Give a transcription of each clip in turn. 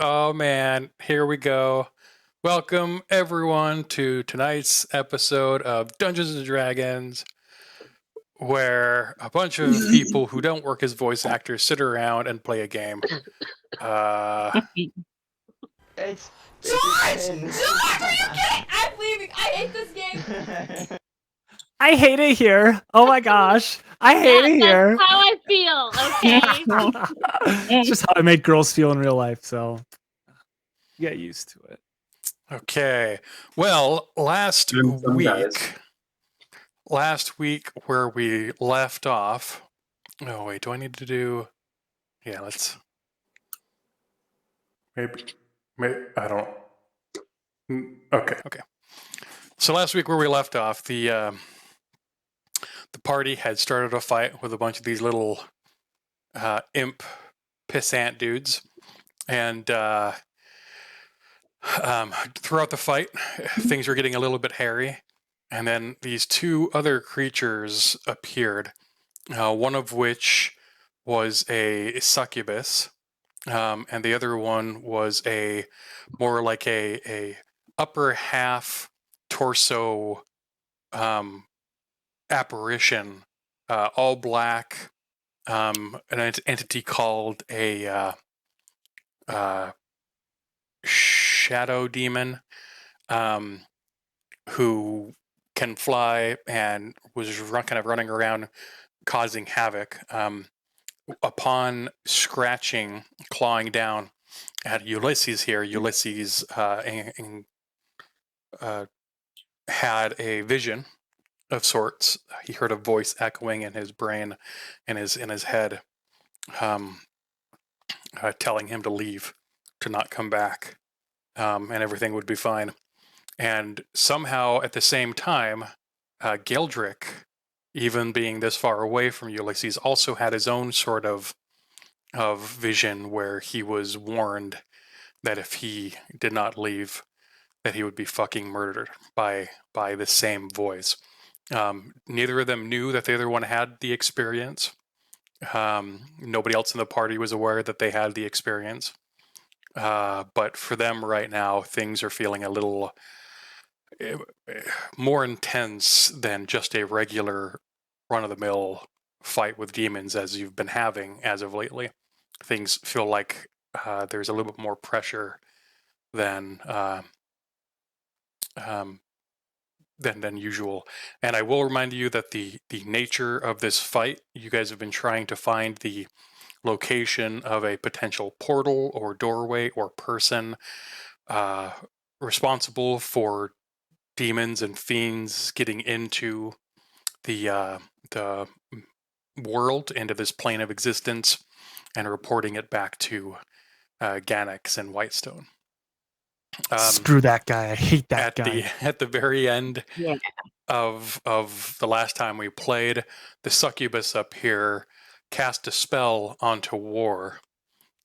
Oh man, here we go. Welcome everyone to tonight's episode of Dungeons and Dragons, where a bunch of people who don't work as voice actors sit around and play a game. It's George! George, are you kidding? I'm leaving. I hate this game. I hate it here. Oh my gosh. I hate it here. That's how I feel, okay? It's just how I make girls feel in real life, so get used to it. Okay. Well, last week where we left off. Oh wait, do I need to do? Yeah, let's. Maybe I don't. Okay. So last week where we left off, the party had started a fight with a bunch of these little imp pissant dudes, and throughout the fight, things were getting a little bit hairy, and then these two other creatures appeared, one of which was a succubus, and the other one was a more like a upper half torso apparition, all black, an entity called a shadow demon, who can fly and was kind of running around causing havoc. Upon scratching, clawing down at Ulysses here, Ulysses had a vision of sorts. He heard a voice echoing in his brain, in his head, telling him to leave, to not come back, and everything would be fine. And somehow, at the same time, Geldrick, even being this far away from Ulysses, also had his own sort of vision where he was warned that if he did not leave, that he would be fucking murdered by the same voice. Neither of them knew that the other one had the experience. Nobody else in the party was aware that they had the experience. But for them right now, things are feeling a little more intense than just a regular run-of-the-mill fight with demons as you've been having as of lately. Things feel like there's a little bit more pressure than usual. And I will remind you that the nature of this fight, you guys have been trying to find the location of a potential portal or doorway or person responsible for demons and fiends getting into the world, into this plane of existence, and reporting it back to Ganax and Whitestone. Screw that guy. I hate that guy. At the very end of the last time we played, the succubus up here cast a spell onto War,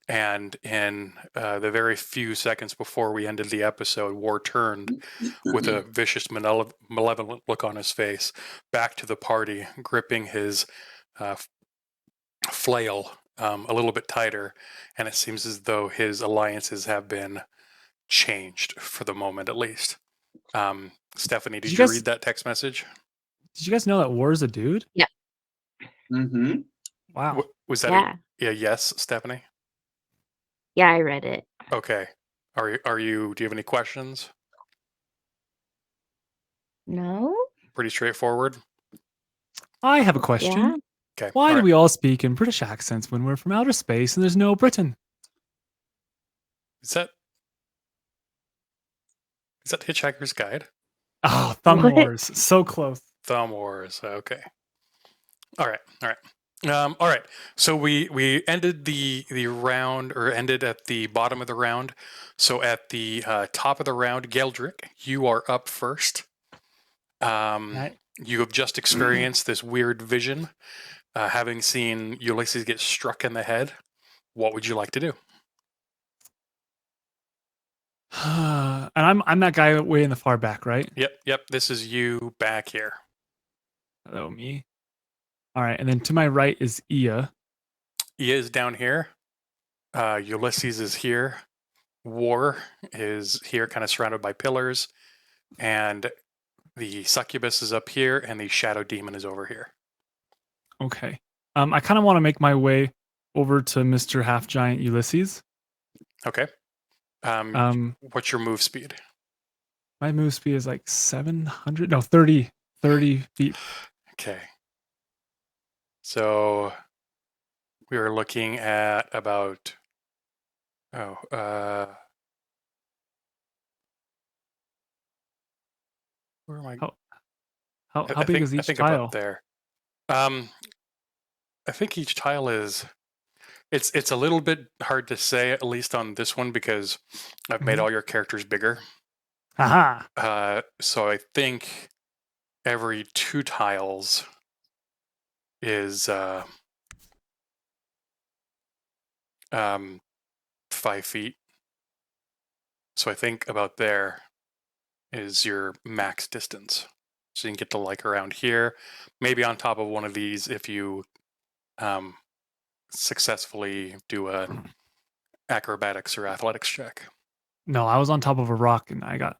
and in the very few seconds before we ended the episode, War turned with a vicious, malevolent look on his face back to the party, gripping his flail a little bit tighter, and it seems as though his alliances have been changed for the moment, at least. Stephanie, did you read that text message? Did you guys know that War is a dude? Yeah. Mm-hmm. Wow. Was that a yes, Stephanie? Yeah, I read it. Okay. Are you? Do you have any questions? No. Pretty straightforward. I have a question. Yeah. Okay. Why do we all speak in British accents when we're from outer space and there's no Britain? Is that Hitchhiker's Guide? Oh, Thumb Wars. So close. Thumb Wars. Okay. All right. So we ended the round, or ended at the bottom of the round. So at the top of the round, Geldrick, you are up first. You have just experienced this weird vision, having seen Ulysses get struck in the head. What would you like to do? And I'm that guy way in the far back, right? Yep. This is you back here. Hello, me. All right, and then to my right is Ia. Ia is down here. Ulysses is here. War is here, kind of surrounded by pillars, and the succubus is up here, and the shadow demon is over here. Okay. I kind of want to make my way over to Mr. Half Giant Ulysses. Okay. Um, What's your move speed? my move speed is like 700, no, 30 feet. Okay. So we are looking at about where am I? How big is I each think tile? about there. I think each tile is it's a little bit hard to say, at least on this one, because I've made Mhm. all your characters bigger. Haha. So I think every 2 tiles is 5 feet. So I think about there is your max distance. So you can get to like around here, maybe on top of one of these if you successfully do a acrobatics or athletics check. No, I was on top of a rock and I got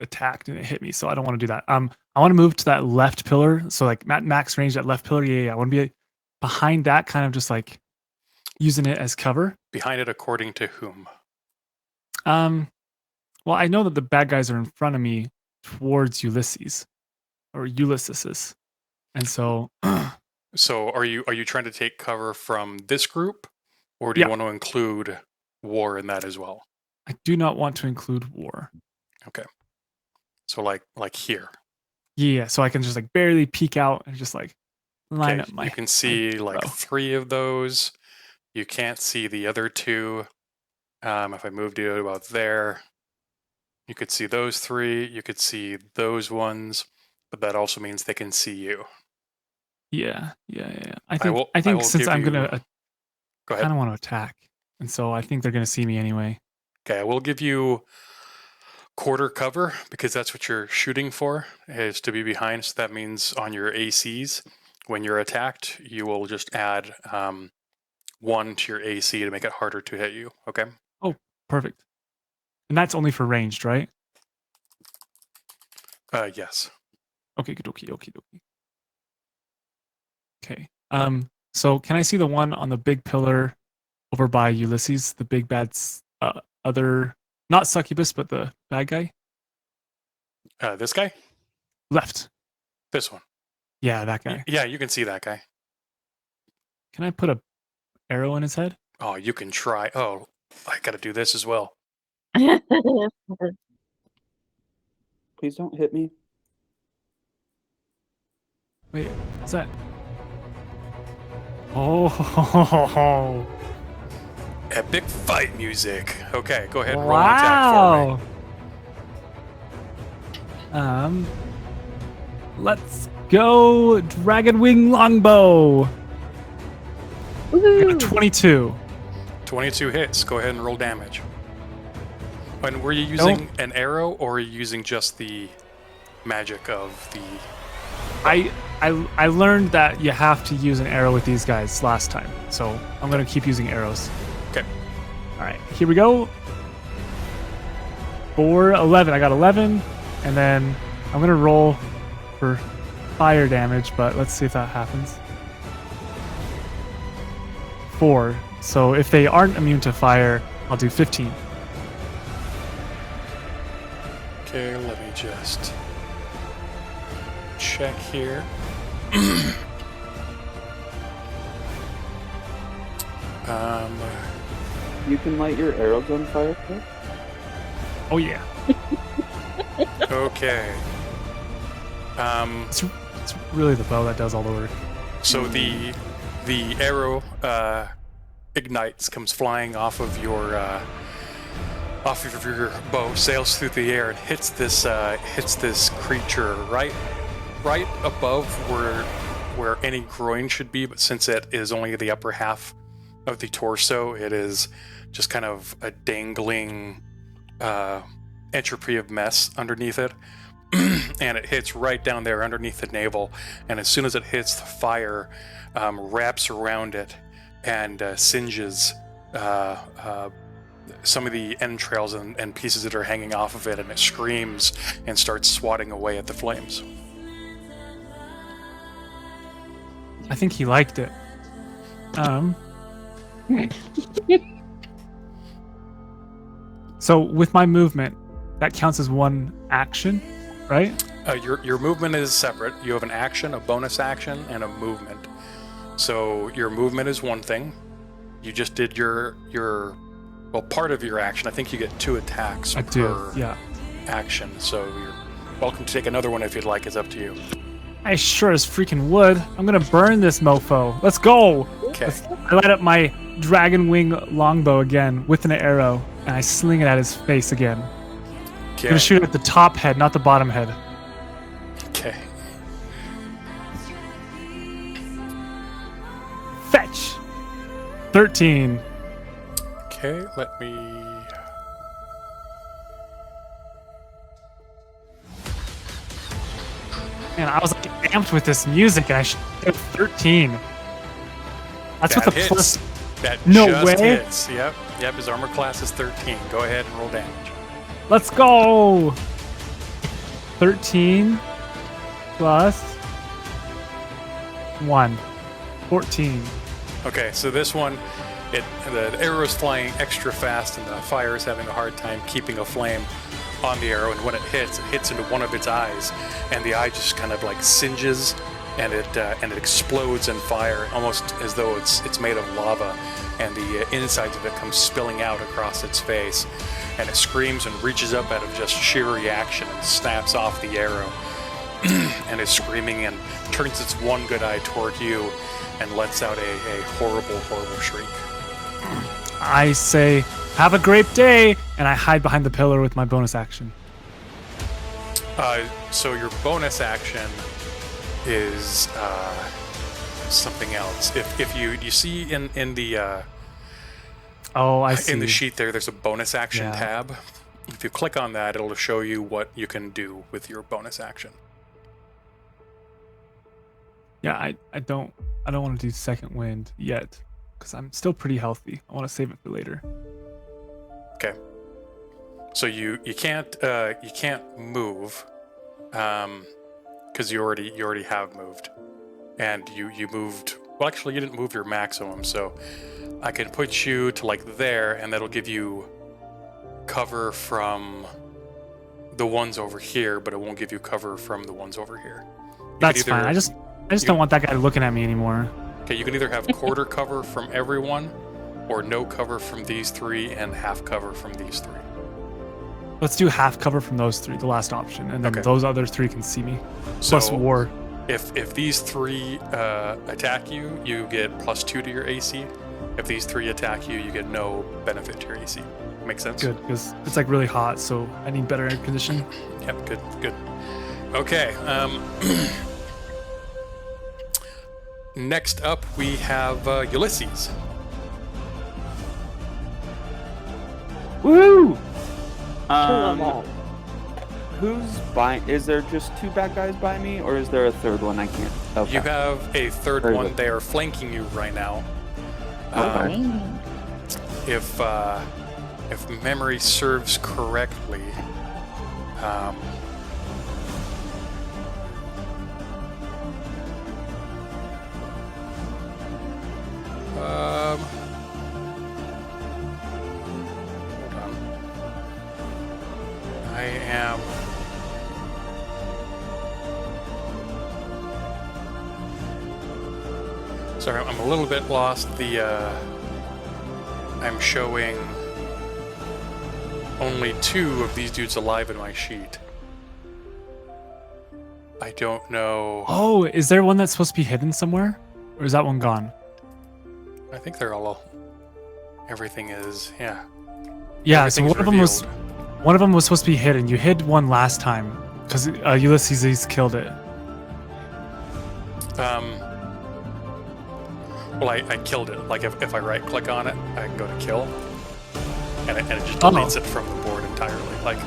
attacked and it hit me, so I don't want to do that. I want to move to that left pillar. So like max range, that left pillar. Yeah. I want to be behind that, kind of just like using it as cover. Behind it, according to whom? Well, I know that the bad guys are in front of me towards Ulysses or Ulysses. And so So are you trying to take cover from this group, or do you Yeah. want to include war in that as well? I do not want to include war. Okay. So like here. Yeah, so I can just like barely peek out and just like line Okay, up my. you can see like bow. 3 of those. You can't see the other 2. If I moved you about there, you could see those 3. You could see those ones, but that also means they can see you. Yeah. I will think since give I'm you- gonna, Go I ahead. kind of want to attack, and so I think they're gonna see me anyway. Okay, I will give you quarter cover because that's what you're shooting for, is to be behind. So that means on your ACs, when you're attacked, you will just add 1 to your AC to make it harder to hit you. Okay. Perfect. And that's only for ranged, right? Yes. Okay, good. Okay. Okay. So can I see the one on the big pillar over by Ulysses, the big bad, other, not succubus, but the bad guy? This guy? Left. This one. Yeah, that guy. Yeah, you can see that guy. Can I put a arrow in his head? Oh, you can try. Oh, I got to do this as well. Please don't hit me. Wait, what's that? Oh, Epic fight music. Okay, go ahead and roll an attack for me. wow. Let's go Dragon Wing Longbow. I got Woohoo. 22. 22 hits. Go ahead and roll damage. And were you using an arrow, or are you using just the magic of the... I learned that you have to use an arrow with these guys last time, so I'm gonna keep using arrows. Okay. All right, here we go. 4, 11. I got 11, and then I'm gonna roll for fire damage, but let's see if that happens. 4. So if they aren't immune to fire, I'll do 15. Okay, let me just check here. You can light your arrows on fire. Chris? Oh yeah, Okay. it's really the bow that does all the work. So the arrow ignites, comes flying off of your bow, sails through the air, and hits this creature right above where any groin should be. But since it is only the upper half of the torso, it is just kind of a dangling entropy of mess underneath it. And it hits right down there underneath the navel, and as soon as it hits, the fire wraps around it and singes some of the entrails and pieces that are hanging off of it, and it screams and starts swatting away at the flames. I think he liked it. So with my movement, that counts as one action, right? Your movement is separate. You have an action, a bonus action, and a movement. So your movement is one thing. You just did your part of your action. I think you get 2 attacks I per do, yeah. action. So you're welcome to take another one if you'd like. It's up to you. I sure as freaking would. I'm gonna burn this mofo. Let's go. Okay. I light up my dragon wing longbow again with an arrow, and I sling it at his face again. I'm Okay. gonna shoot at the top head, not the bottom head. Okay. Fetch. 13. Okay. Let me. Man, I was like amped with this music, and I should have 13. That's That what the hits. plus. That No just way. hits. Yep. His armor class is 13. Go ahead and roll damage. Let's go. 13 plus 1. 14. Okay, so this one, the arrow's flying extra fast, and the fire is having a hard time keeping a flame on the arrow. And when it hits into one of its eyes, and the eye just kind of like singes, and it explodes in fire, almost as though it's made of lava, and the insides of it come spilling out across its face, and it screams and reaches up out of just sheer reaction and snaps off the arrow, and is screaming and turns its one good eye toward you, and lets out a horrible, horrible shriek. I say, have a great day, and I hide behind the pillar with my bonus action. So your bonus action is something else. If you see in the Oh, I see. in the sheet there's a bonus action Yeah. tab. If you click on that, it'll show you what you can do with your bonus action. Yeah, I don't want to do second wind yet, because I'm still pretty healthy. I want to save it for later. Okay. So you can't move, because you already have moved, and you moved. Well, actually, you didn't move your maximum, so I can put you to like there, and that'll give you cover from the ones over here, but it won't give you cover from the ones over here. You That's can either- fine. I just don't want that guy looking at me anymore. Okay, you can either have quarter cover from everyone, or no cover from these 3 and half cover from these 3. Let's do half cover from those 3, the last option, and then Okay. those other 3 can see me. Plus So war. if these 3 attack you, you get +2 to your AC. If these 3 attack you, you get no benefit to your AC. Make sense? Good, because it's like really hot, so I need better air conditioning. Yep, good. Okay. Next up, we have Ulysses. Woo! Who's by? Is there just 2 bad guys by me, or is there a third one? I can't. Okay. You have a third Very one. good. They are flanking you right now. Okay. If memory serves correctly, hold on. I am. Sorry, I'm a little bit lost. I'm showing only 2 of these dudes alive in my sheet. I don't know. Oh, is there one that's supposed to be hidden somewhere? Or is that one gone? I think they're all. Everything is, yeah. Yeah, so Everything's one of them was supposed to be hidden. You hid one last time because Ulysses killed it. Well, I killed it. Like if I right click on it, I can go to kill, and it just Oh. deletes it from the board entirely. Like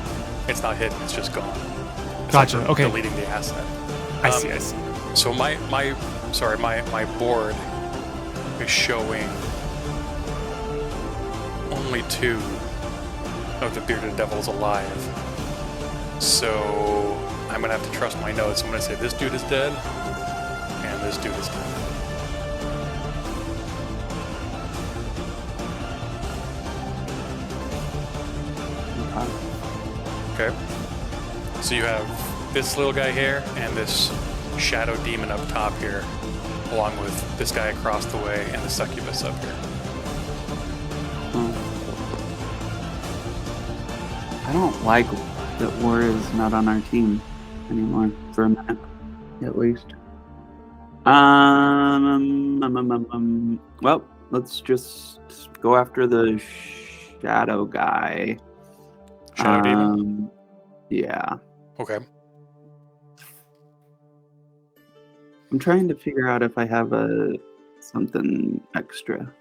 it's not hidden; it's just gone. It's Gotcha, like okay. Deleting the asset. I see. So my board is showing only 2 of the bearded devil is alive. So I'm gonna have to trust my notes. I'm gonna say this dude is dead, and this dude is dead. Okay. So you have this little guy here and this shadow demon up top here, along with this guy across the way and the succubus up here. I don't like that War is not on our team anymore for a minute, at least. Well, let's just go after the shadow guy. Shadow demon? Yeah. Okay. I'm trying to figure out if I have something extra.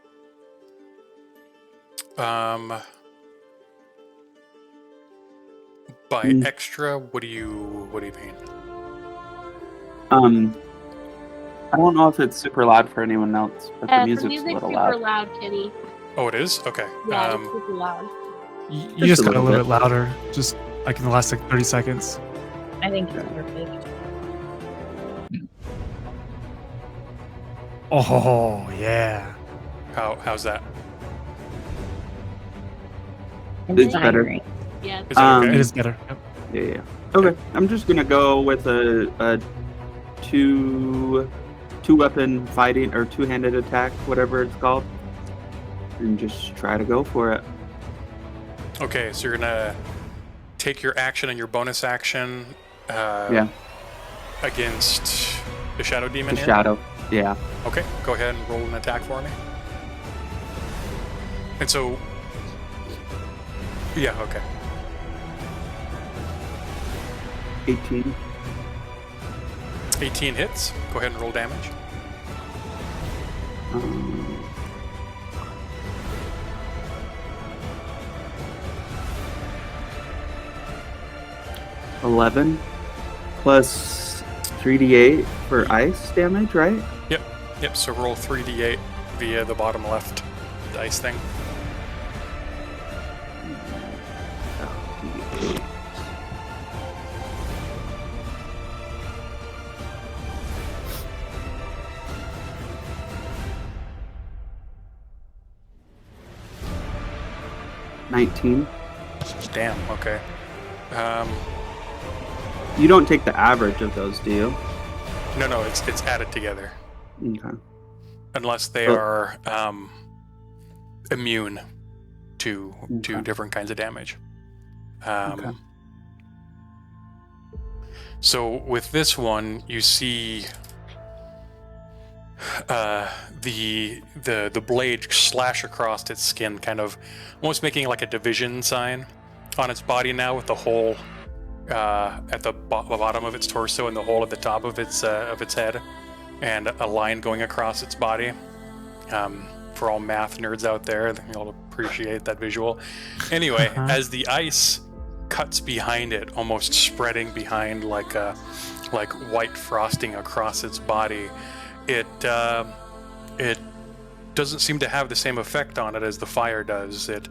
By extra, what do you mean? I don't know if it's super loud for anyone else, but the music's a little super loud. loud, Kitty. Oh, it is? Okay. Yeah, it's super loud. You just got a little bit louder, just like in the last like 30 seconds. I think it's perfect. Oh yeah. How's that? It's better. Yeah. Is that okay? It is better. Yep. Yeah. Okay. I'm just gonna go with a two weapon fighting or two-handed attack, whatever it's called, and just try to go for it. Okay, so you're gonna take your action and your bonus action against the shadow demon The here? shadow. Yeah. Okay, go ahead and roll an attack for me. And so, yeah, okay. 18. 18 hits. Go ahead and roll damage. 11 plus 3d8 for ice damage, right? Yep, so roll 3d8 via the bottom left dice thing. D8. $19. Damn, okay. You don't take the average of those, do you? No, it's added together. Okay. Unless they Oh. are immune to Okay. different kinds of damage. Okay. So with this one, you see the blade slash across its skin, kind of almost making like a division sign on its body now, with the hole at the bottom of its torso and the hole at the top of its head, and a line going across its body. For all math nerds out there, you'll appreciate that visual. Anyway, as the ice cuts behind it, almost spreading behind like white frosting across its body, it doesn't seem to have the same effect on it as the fire does. It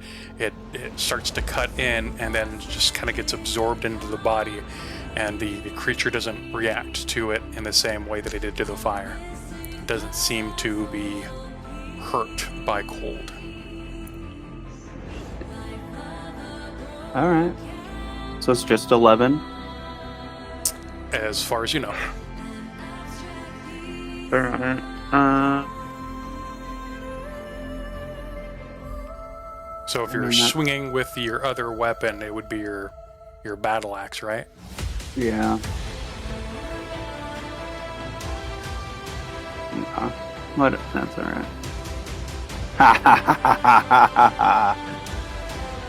starts to cut in and then just kind of gets absorbed into the body, and the creature doesn't react to it in the same way that it did to the fire. It doesn't seem to be hurt by cold. All right. So it's just 11. As far as you know. All right. So if you're swinging with your other weapon, it would be your battle axe, right? Yeah. Okay. What? That's all right.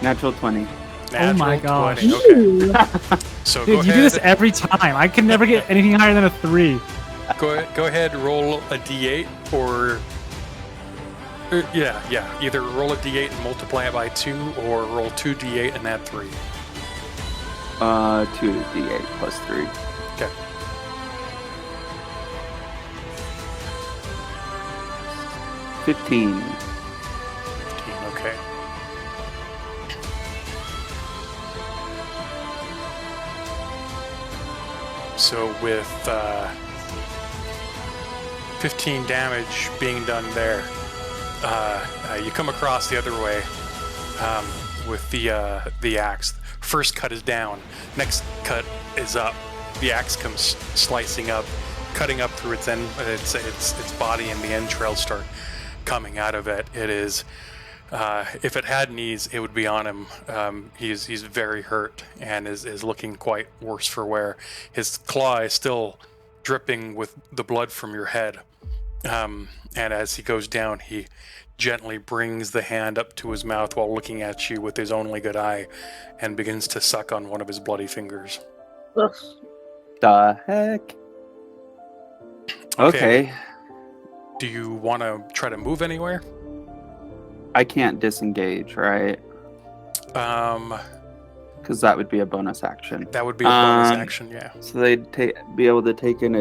Natural 20. Oh my Natural gosh. 20, okay. So Dude, go you ahead. do this every time. I can never get anything higher than a 3. Go ahead, roll a d8, or either roll a d8 and multiply it by 2, or roll 2d8 and add 3. 2d8 plus 3. Okay. 15. 15, okay. So with 15 damage being done there, you come across the other way with the axe. First cut is down. Next cut is up. The axe comes slicing up, cutting up through its end, its body, and the entrails start coming out of it. It is. If it had knees, it would be on him. He's very hurt and is looking quite worse for wear. His claw is still dripping with the blood from your head. And as he goes down, he gently brings the hand up to his mouth while looking at you with his only good eye and begins to suck on one of his bloody fingers. Ugh. The heck? Okay. Do you want to try to move anywhere? I can't disengage, right? Because that would be a bonus action. That would be a bonus action, yeah. So they'd be able to take an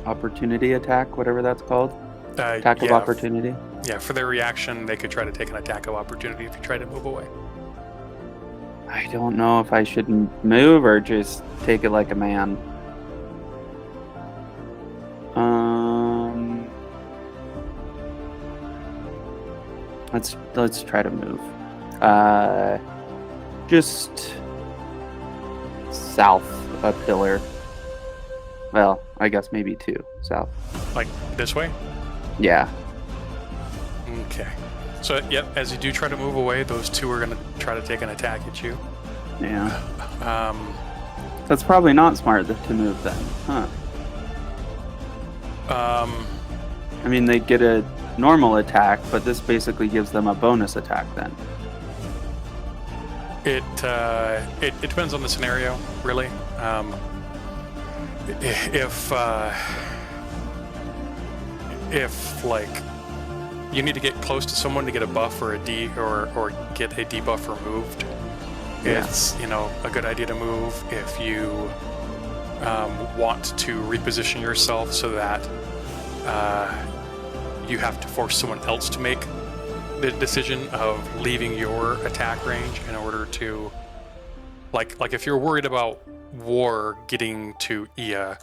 opportunity attack, whatever that's called. Attack of opportunity. Yeah, for their reaction, they could try to take an attack of opportunity if you try to move away. I don't know if I should move or just take it like a man. Let's try to move. Just south a pillar. Well, I guess maybe 2 south. Like this way? Yeah. Okay. So, yep, as you do try to move away, those 2 are going to try to take an attack at you. Yeah. That's probably not smart to move then, huh? I mean, they get a normal attack, but this basically gives them a bonus attack then. It depends on the scenario, really. If like you need to get close to someone to get a buff or a D or get a debuff removed, it's a good idea to move. If you want to reposition yourself so that you have to force someone else to make the decision of leaving your attack range in order to, like if you're worried about War getting to Ia,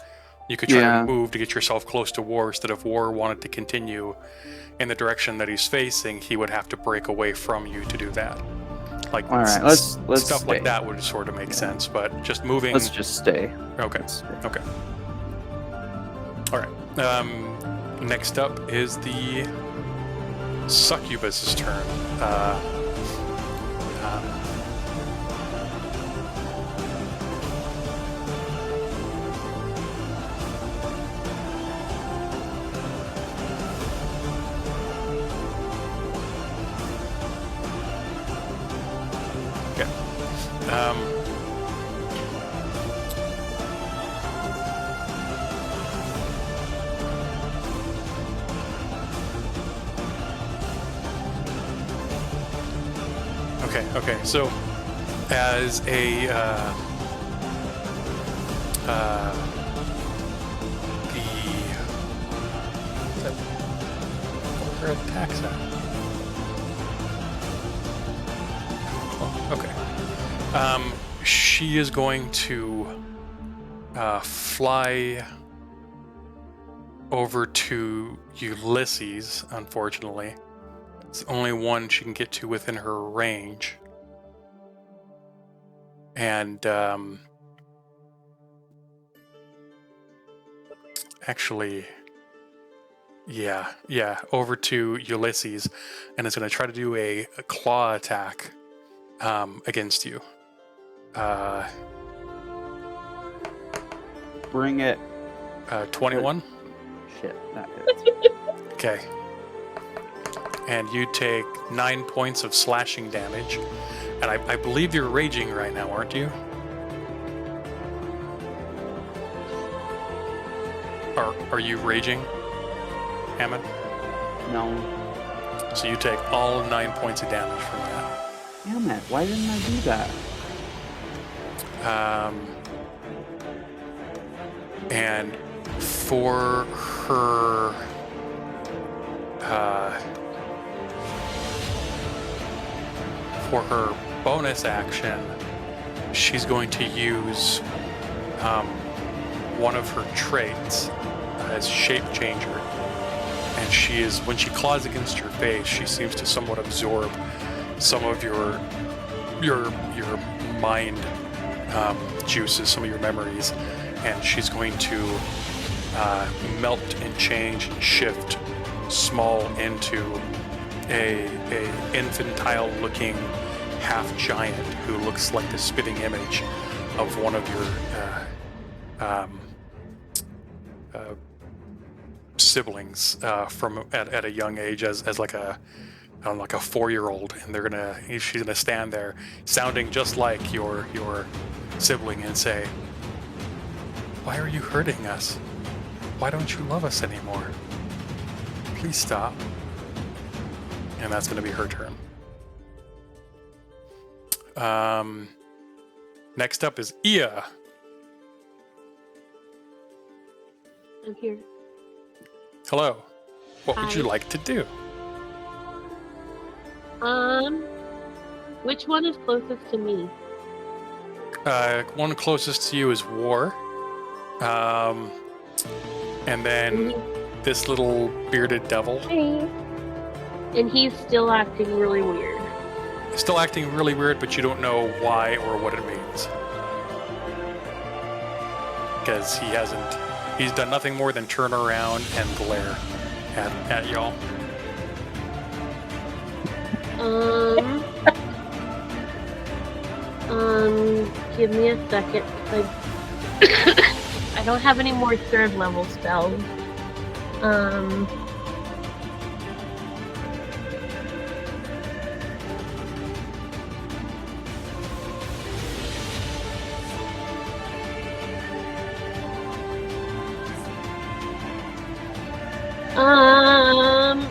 you could try to move to get yourself close to War. Instead of War wanted to continue in the direction that he's facing, he would have to break away from you to do that. Like, all right, let's stuff stay. like that would sort of make sense, but just moving. Let's just stay. Okay. Okay. All right. Next up is the succubus's turn. Okay. Okay. So, as her attacks at? Oh, okay. She is going to fly over to Ulysses, unfortunately. It's the only one she can get to within her range. And actually, yeah, over to Ulysses, and it's going to try to do a claw attack against you. Bring it. 21? Shit, that hits. Okay. And you take 9 points of slashing damage. And I believe you're raging right now, aren't you? Are you raging, Hammond? No. So you take all 9 points of damage from that. Damn it, why didn't I do that? And for her bonus action, she's going to use one of her traits is shape changer, and she is, when she claws against your face, she seems to somewhat absorb some of your mind juices, some of your memories, and she's going to melt and change and shift small into a infantile looking half giant who looks like the spitting image of one of your siblings from at a young age as like a, I don't know, like a 4-year-old, and she's gonna stand there sounding just like your sibling and say, "Why are you hurting us? Why don't you love us anymore? Please stop." And that's gonna be her turn. Next up is Ia. I'm here. Hello. What would you Hi. like to do? Which one is closest to me? One closest to you is War. And then this little bearded devil. Hey. And he's still acting really weird. Still acting really weird, but you don't know why or what it means. Because he's done nothing more than turn around and glare at y'all. Give me a second. I don't have any more 3rd level spells.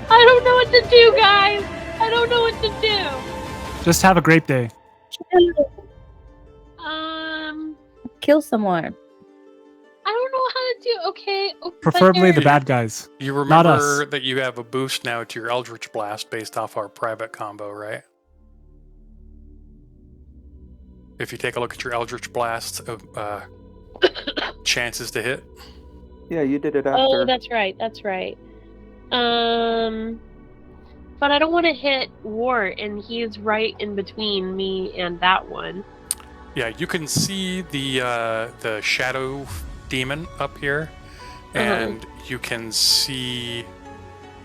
I don't know what to do, guys. I don't know what to do. Just have a great day. Kill someone. I don't know how to do. Okay. But Preferably the there- bad guys. You Not remember us. that you have a boost now to your Eldritch Blast based off our private combo, right? If you take a look at your Eldritch Blast chances to hit. Yeah, you did it after. Oh, that's right. That's right. But I don't want to hit Wart, and he's right in between me and that one. Yeah, you can see the shadow demon up here, and you can see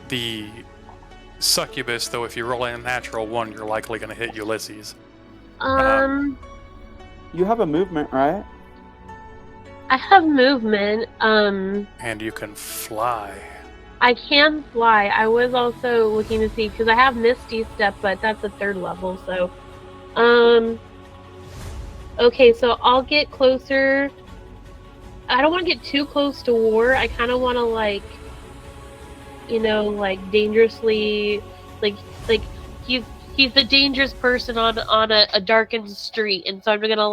the succubus. Though if you roll a natural 1, you're likely going to hit Ulysses. You have a movement, right? I have movement. And you can fly. I can fly. I was also looking to see because I have Misty Step, but that's a 3rd level. So, okay, so I'll get closer. I don't want to get too close to War. I kind of want to dangerously, like he's the dangerous person on a darkened street, and so I'm gonna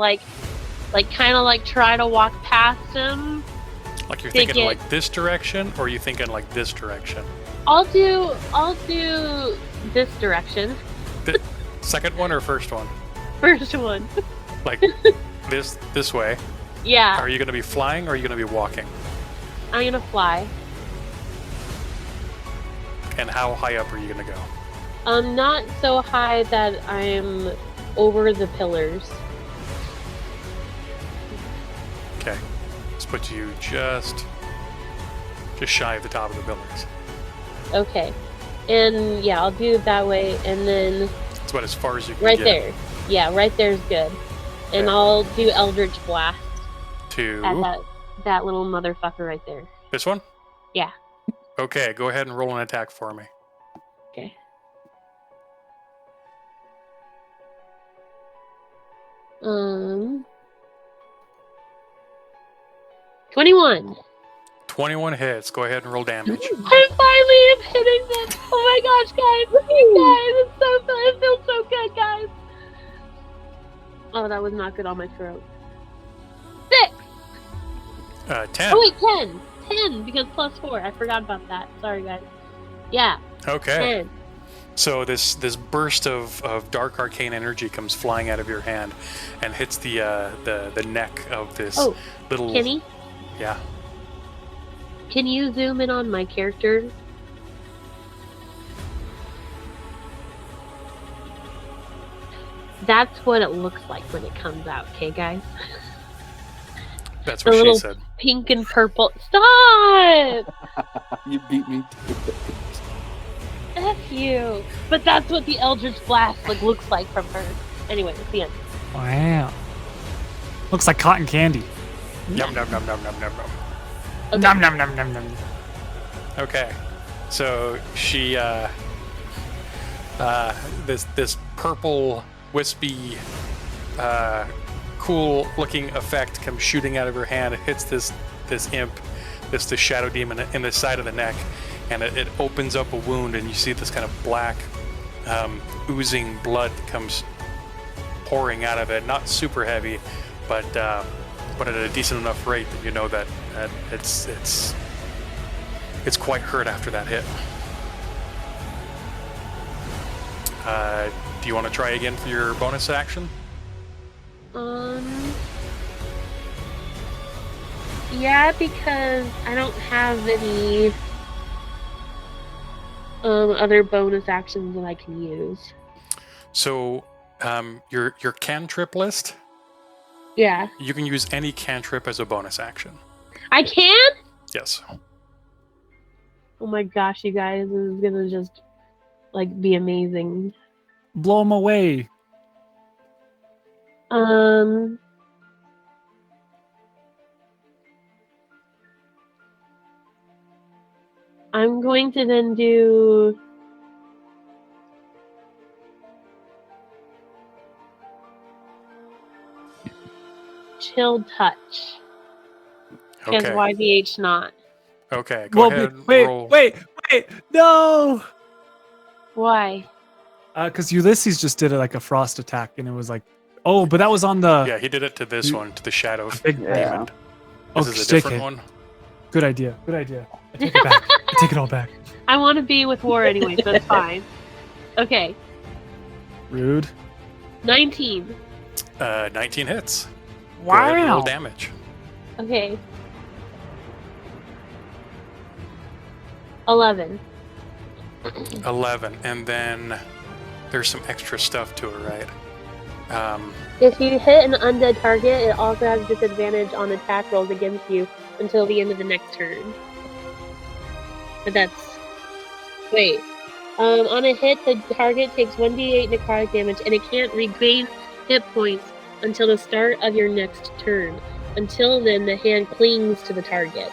try to walk past him. Like you're thinking like this direction, or are you thinking like this direction? I'll do this direction. The second one or first one? First one. Like this way. Yeah. Are you going to be flying or are you going to be walking? I'm gonna fly. And how high up are you going to go? Not so high that I'm over the pillars. Okay. Let's put you just shy of the top of the pillars. Okay. And yeah, I'll do it that way, and then It's about as far as you can right get. there. Yeah, right there's good. And Okay. I'll do Eldritch Blast To at that little motherfucker right there. this one? Yeah. Okay, go ahead and roll an attack for me. Okay. Um. 21. 21 hits. Go ahead and roll damage. I finally am hitting this. Oh my gosh, guys! Guys, it's so good. It feels so good, guys. Oh, that was not good on my throat. 6. 10. Oh wait, 10. 10 because plus 4. I forgot about that. Sorry, guys. Yeah. Okay. 10. So this burst of dark arcane energy comes flying out of your hand and hits the neck of this Oh, little. Kenny, Yeah. can you zoom in on my character? That's what it looks like when it comes out, okay, guys? That's The what she little said. pink and purple. Stop! You beat me to it. F you. But that's what the Eldritch Blast looks like from her. Anyway, it's the end. Wow. Looks like cotton candy. Yum num num num num num num. Okay. Nom nom nom nom nom. Okay, so she this purple wispy cool looking effect comes shooting out of her hand. It hits this imp, this shadow demon in the side of the neck, and it opens up a wound, and you see this kind of black oozing blood that comes pouring out of it. Not super heavy, but at a decent enough rate that you know that it's quite hurt after that hit. Do you want to try again for your bonus action? Yeah, because I don't have any other bonus actions that I can use. So your cantrip list, Yeah. you can use any cantrip as a bonus action. I can? Yes. Oh my gosh, you guys, this is gonna just be amazing. Blow them away. I'm going to then do Chill Touch. Because Okay. YBH not. Okay. Go ahead. Roll. Wait. No. Why? Because Ulysses just did a frost attack, and it was like, oh, but that was on the. Yeah, he did it to this one, to the shadow Big Yeah. demon. Oh, This is a different JK. one. Good idea. I take it back. I take it all back. I want to be with War anyway, so it's fine. Okay, Rude. 19. 19 hits. Go ahead and roll damage. Okay. 11. 11, and then there's some extra stuff to it, right? If you hit an undead target, it also has disadvantage on attack rolls against you until the end of the next turn. But that's... Wait. On a hit, the target takes 1d8 necrotic damage, and it can't regain hit points until the start of your next turn. Until then, the hand clings to the target.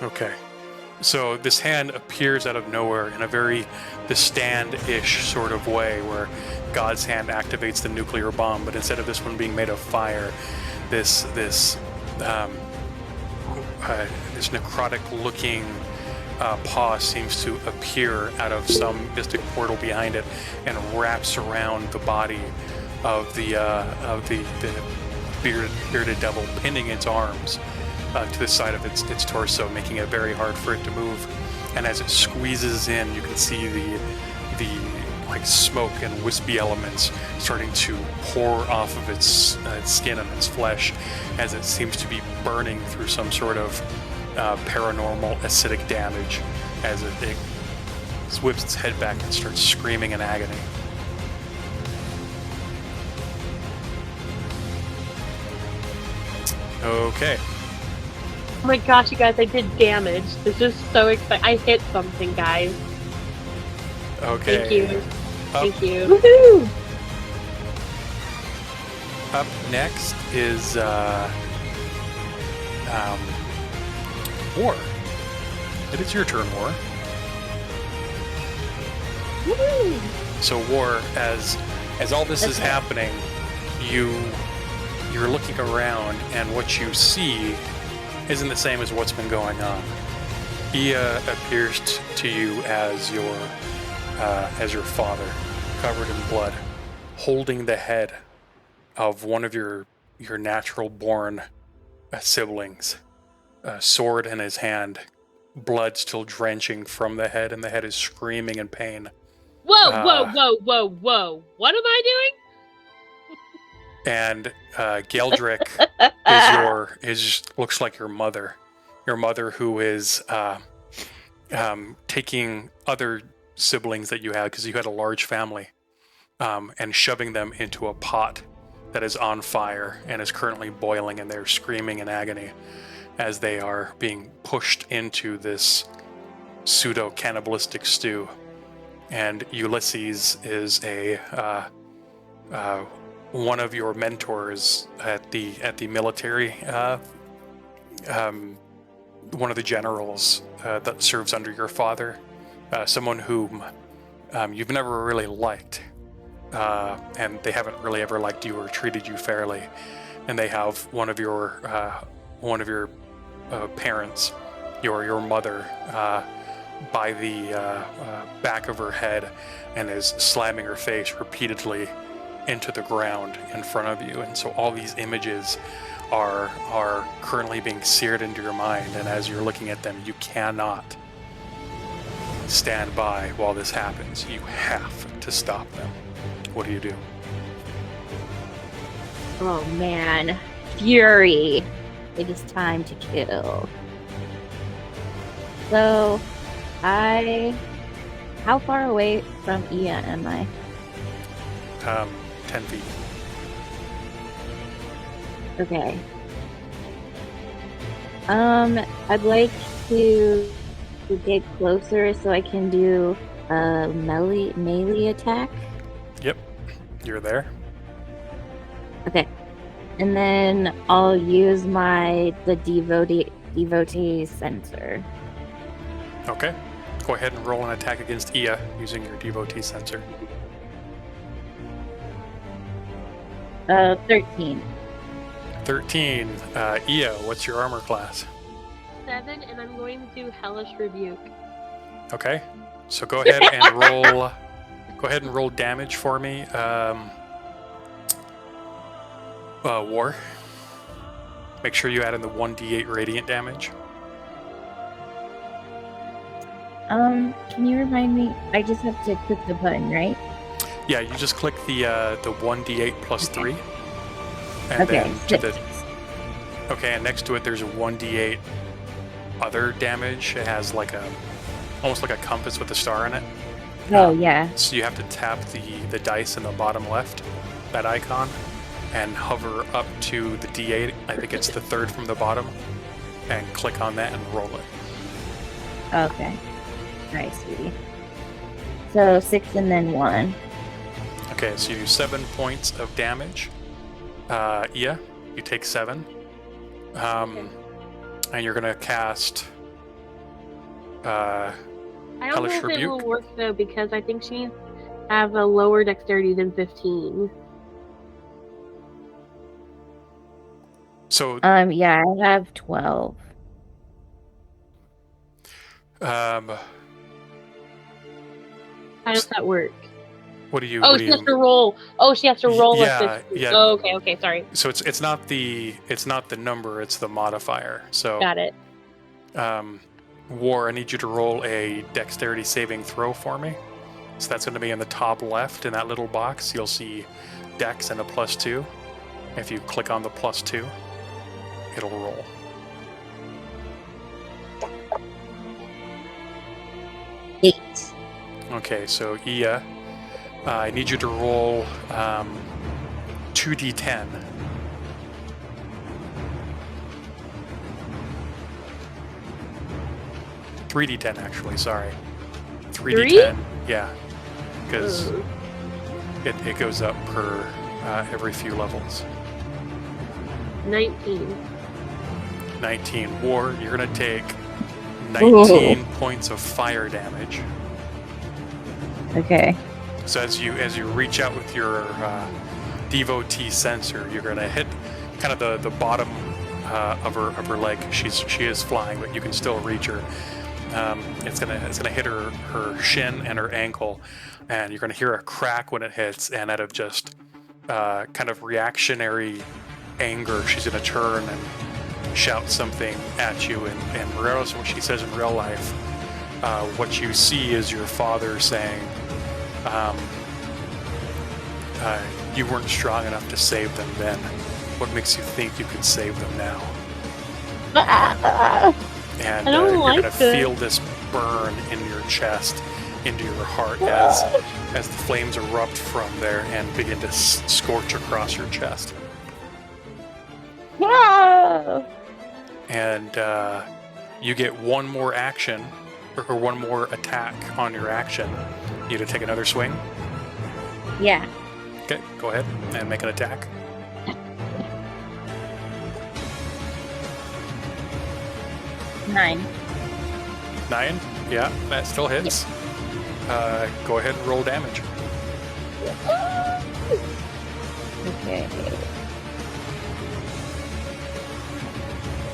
Okay. So this hand appears out of nowhere in a very The Stand-ish sort of way, where God's hand activates the nuclear bomb, but instead of this one being made of fire, this necrotic-looking paw seems to appear out of some mystic portal behind it and wraps around the body of the bearded devil, pinning its arms to the side of its torso, making it very hard for it to move. And as it squeezes in, you can see the smoke and wispy elements starting to pour off of its skin and its flesh, as it seems to be burning through some sort of paranormal acidic damage, as it whips its head back and starts screaming in agony. Okay. Oh my gosh, you guys, I did damage. This is so exciting. I hit something, guys. Okay. Thank you. Up, Thank you. Woohoo! up next is War. It is your turn, War. Woohoo! So War, as all this is Okay. happening, you're looking around, and what you see isn't the same as what's been going on. Ia appears to you as your father, covered in blood, holding the head of one of your natural-born siblings, a sword in his hand, blood still drenching from the head, and the head is screaming in pain. Whoa. What am I doing? And Geldrick looks like your mother who is taking other siblings that you had, because you had a large family, and shoving them into a pot that is on fire and is currently boiling, and they're screaming in agony as they are being pushed into this pseudo cannibalistic stew. And Ulysses is one of your mentors at the military, one of the generals that serves under your father, someone whom you've never really liked, and they haven't really ever liked you or treated you fairly. And they have one of your parents, your mother, by the back of her head, and is slamming her face repeatedly into the ground in front of you. And so all these images are currently being seared into your mind, and as you're looking at them, you cannot stand by while this happens. You have to stop them. What do you do? Oh man. Fury. It is time to kill. So, how far away from Ia am I? 10 feet. Okay. I'd like to get closer so I can do a melee attack. Yep, you're there. Okay. And then I'll use the devotee sensor. Okay. Go ahead and roll an attack against Ia using your devotee sensor. 13. 13. Ia, what's your armor class? 7, and I'm going to do Hellish Rebuke. Okay. So go ahead and roll. Go ahead and roll damage for me. War. Make sure you add in the 1d8 radiant damage. Can you remind me? I just have to click the button, right? Yeah, you just click the 1d8 plus 3. And Okay. then to the okay, and next to it there's a 1d8 other damage. It has like almost like a compass with a star in it. Oh yeah. So you have to tap the dice in the bottom left, that icon, and hover up to the d8. I think it's the third from the bottom, and click on that and roll it. Okay. Nice, sweetie. So 6 and then 1. Okay, so you do 7 points of damage. Ia, you take 7. And you're gonna cast I don't Hellish know if it Rebuke. will work though, because I think she needs to have a lower dexterity than 15. So Yeah, I have 12. How does that work? what do you? Oh, what do she has you? to roll. Oh, she has to roll Yeah, a 15. yeah. Oh, okay, sorry. So it's not the number, it's the modifier. So Got it. War, I need you to roll a dexterity saving throw for me. So that's going to be in the top left in that little box. You'll see dex and a +2. If you click on the +2, it'll roll. Eight. Okay, so Ia, I need you to roll 2d10. $3d10 actually, sorry. 3d10, yeah. Because it goes up per every few levels. 19. 19. War, you're going to take 19 points of fire damage. Okay. So as you reach out with your devotee sensor, you're going to hit kind of the bottom of her leg. She is flying, but you can still reach her. It's gonna hit her shin and her ankle, and you're gonna hear a crack when it hits. And out of just kind of reactionary anger, she's gonna turn and shout something at you. And regardless of what she says in real life, what you see is your father saying, You weren't strong enough to save them then. What makes you think you can save them now? And I don't you're like gonna it. feel this burn in your chest, into your heart, as the flames erupt from there and begin to scorch across your chest. And you get one more action, or one more attack on your action. You need to take another swing. Yeah. Okay, go ahead and make an attack. Nine. 9? Yeah, that still hits. Go ahead and roll damage. Okay.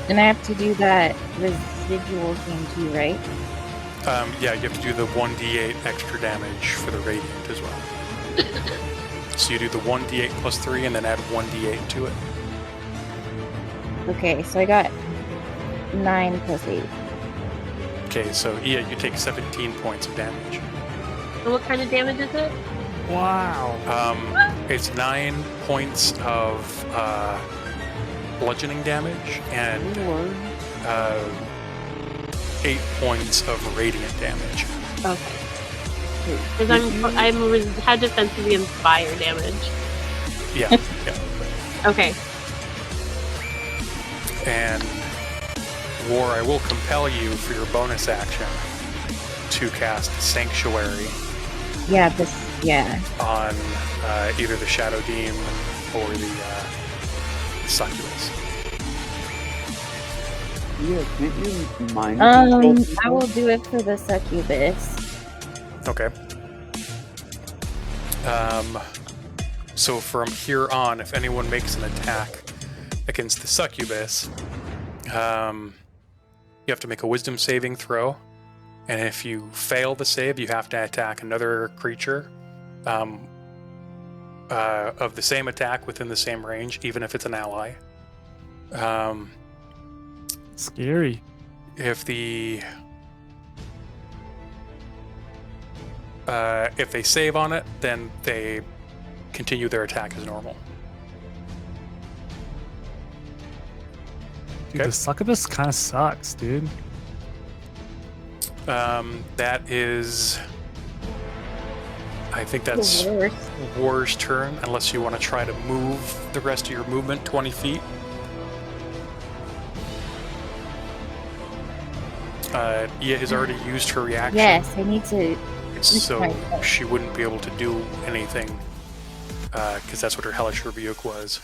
And I have to do that residual thing too, right? Yeah, you have to do the 1d8 extra damage for the radiant as well. So you do the 1d8 plus 3 and then add 1d8 to it. Okay, so I got 9 plus 8. Okay, so yeah, you take 17 points of damage. And what kind of damage is it? Wow. It's 9 points of bludgeoning damage and 8 points of radiant damage. Okay. Because I'm had defensive against fire damage. Yeah, yeah. Okay. And War, I will compel you for your bonus action to cast Sanctuary Yeah, yeah. on either the Shadow Demon or the Succubus. Yeah, can't you mind control people? I will do it for the succubus. Okay. So from here on, if anyone makes an attack against the Succubus, you have to make a Wisdom saving throw. And if you fail the save, you have to attack another creature of the same attack within the same range, even if it's an ally. Scary. If they save on it, then they continue their attack as normal. Dude, Okay. the succubus kind of sucks, dude. That is, I think that's The worst. War's turn, unless you want to try to move the rest of your movement 20 feet. Ia has already used her reaction. Yes, I need to. So she wouldn't be able to do anything because that's what her hellish rebuke was.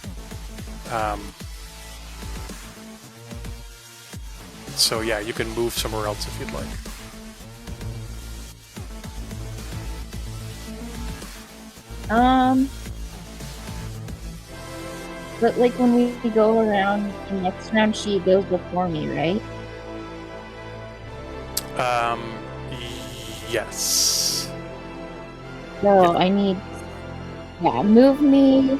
So yeah, you can move somewhere else if you'd like. But like when we go around the next round, she goes before me, right? Yes. So I need, move me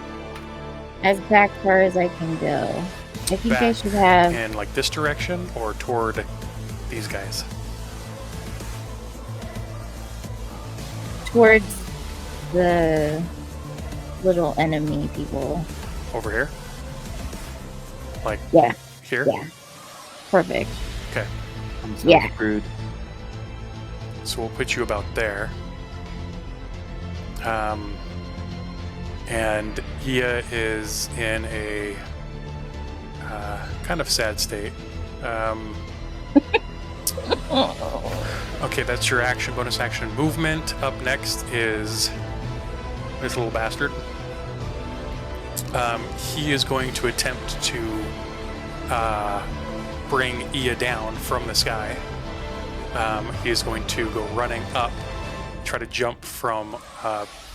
as back far as I can go. I think I Back should have in like this direction or toward these guys. towards the little enemy people. Over here? Like Yeah, here? yeah. Perfect. Okay. I'm so Yeah. screwed. So we'll put you about there. And Ia is in a kind of sad state. Okay, that's your action, bonus action, movement. Up next is this little bastard. He is going to attempt to bring Ia down from the sky. He is going to go running up, try to jump from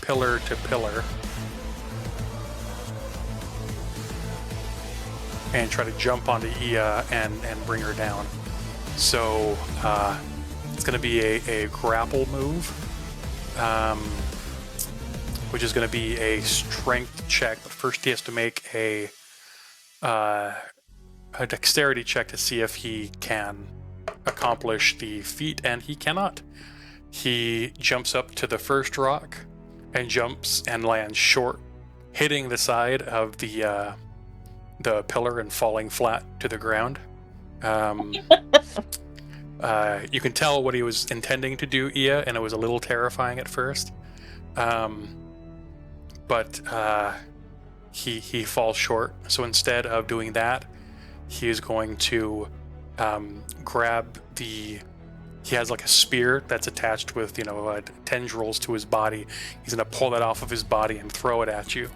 pillar to pillar, and try to jump onto Ia and bring her down. So it's going to be a grapple move, which is going to be a strength check. But first he has to make a dexterity check to see if he can accomplish the feat, and he cannot. he jumps up to the first rock and jumps and lands short, hitting the side of the pillar and falling flat to the ground. You can tell what he was intending to do, Ia, and it was a little terrifying at first. But he falls short. So instead of doing that, he is going to grab the... He has like a spear that's attached with, tendrils to his body. He's going to pull that off of his body and throw it at you,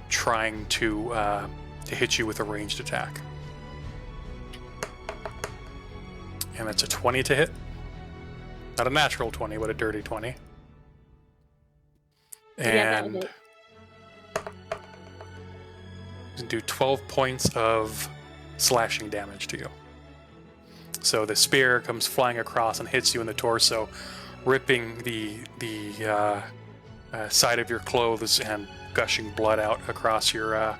trying to hit you with a ranged attack. And that's a 20 to hit. Not a natural 20, but a dirty 20. And Yeah, do 12 points of slashing damage to you. So the spear comes flying across and hits you in the torso, ripping the side of your clothes and gushing blood out across your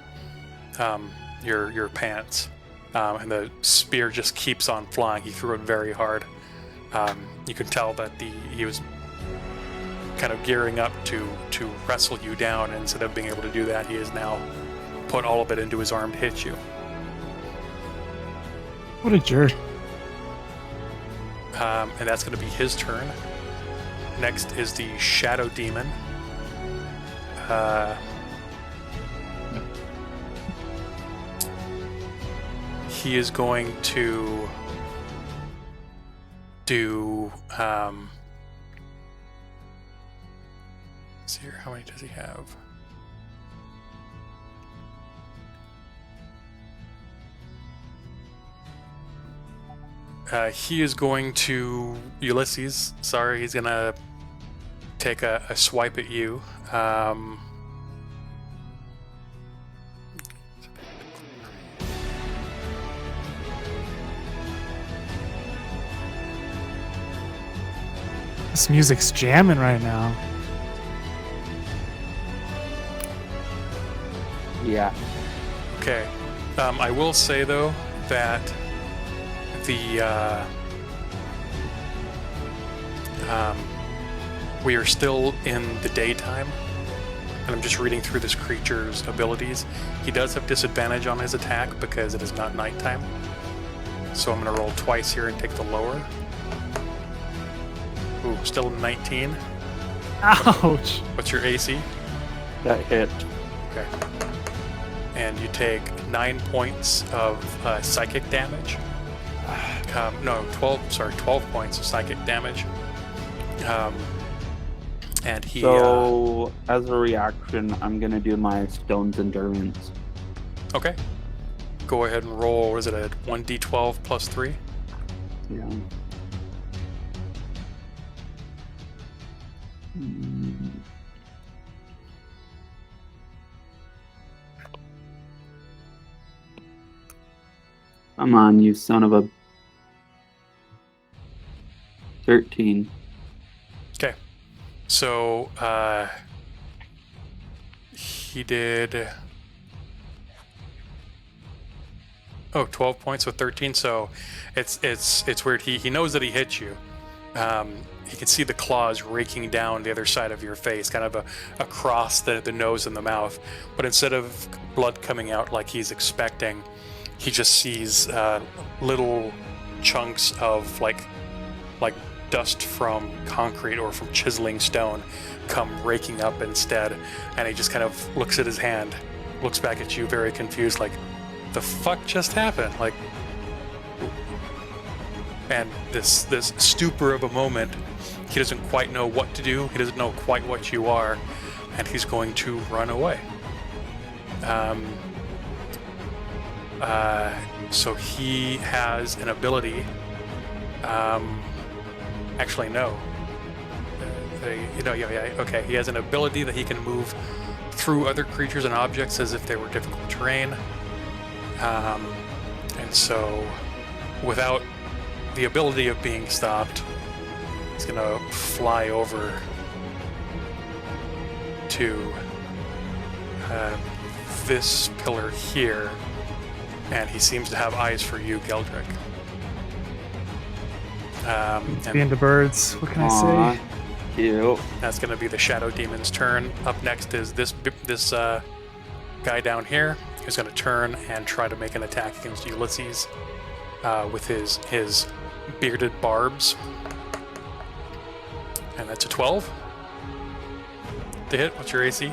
pants. And the spear just keeps on flying. He threw it very hard. You can tell that he was kind of gearing up to wrestle you down. And instead of being able to do that, he has now put all of it into his arm to hit you. What a jerk. And that's going to be his turn. Next is the Shadow Demon. He is going to do... let's see here, how many does he have? He is going to... Ulysses, sorry, he's going to take a swipe at you. This music's jamming right now. Yeah. Okay. I will say, though, that we are still in the daytime, and I'm just reading through this creature's abilities. He does have disadvantage on his attack because it is not nighttime. So I'm going to roll twice here and take the lower. Ooh, still 19. Ouch. What's your AC? That hit. Okay. And you take 9 points of psychic damage. 12 points of psychic damage. And he... So, as a reaction, I'm going to do my Stone's Endurance. Okay. Go ahead and roll, is it a 1d12 plus 3? Yeah. Come on, you son of a... 13. Okay. So, he did... 12 points with 13, so it's weird. He knows that he hit you. He can see the claws raking down the other side of your face, kind of across the nose and the mouth. But instead of blood coming out like he's expecting, he just sees little chunks of like dust from concrete or from chiseling stone come raking up instead. And he just kind of looks at his hand, looks back at you very confused, like, the fuck just happened? Like, and this stupor of a moment, he doesn't quite know what to do, he doesn't know quite what you are, and he's going to run away. So he has an ability, actually no, okay, he has an ability that he can move through other creatures and objects as if they were difficult terrain. And so, without the ability of being stopped, he's gonna fly over to this pillar here, and he seems to have eyes for you, Geldrick. And Being the birds. What can I Aw, say? cute. that's going to be the Shadow Demon's turn. Up next is this guy down here, who's going to turn and try to make an attack against Ulysses with his bearded barbs. And that's a 12 to hit. What's your AC?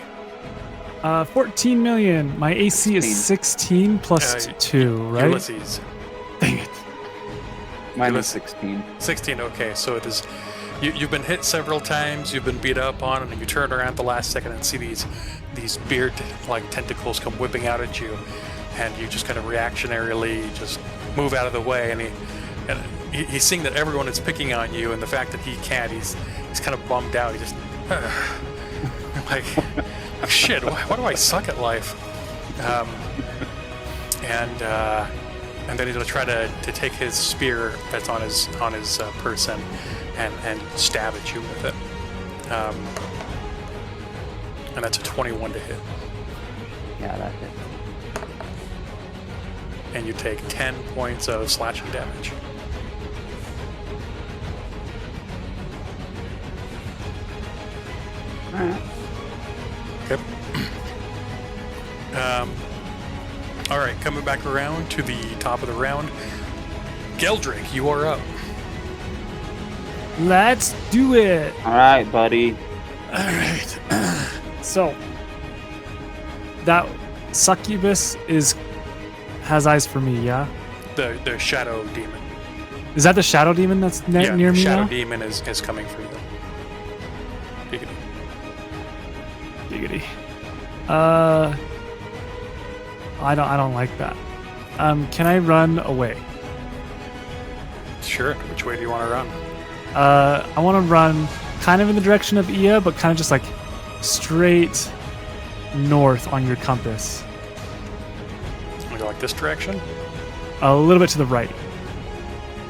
14 million. My AC is 16 plus 2, right? Ulysses. Dang it. Mine is 16. 16, okay. So it is. You've been hit several times, you've been beat up on, and you turn around at the last second and see these beard-like tentacles come whipping out at you, and you just kind of reactionarily just move out of the way, and he's seeing that everyone is picking on you, and the fact that he can't, he's kind of bummed out. He just like, shit, why do I suck at life? And then he's gonna try to take his spear that's on his person and stab at you with it. And that's a 21 to hit. Yeah, that hit. And you take 10 points of slashing damage. Alright. Okay. All right, coming back around to the top of the round. Geldrick, you are up. Let's do it. Alright, buddy. All right. So that succubus has eyes for me, yeah? The Shadow Demon. Is that the shadow demon that's near me Shadow now? Demon is coming for you. Giggity. Giggity. I don't like that. Can I run away? Sure. Which way do you want to run? I want to run kind of in the direction of Ia, but kind of just like straight north on your compass. Want to go like this direction? A little bit to the right.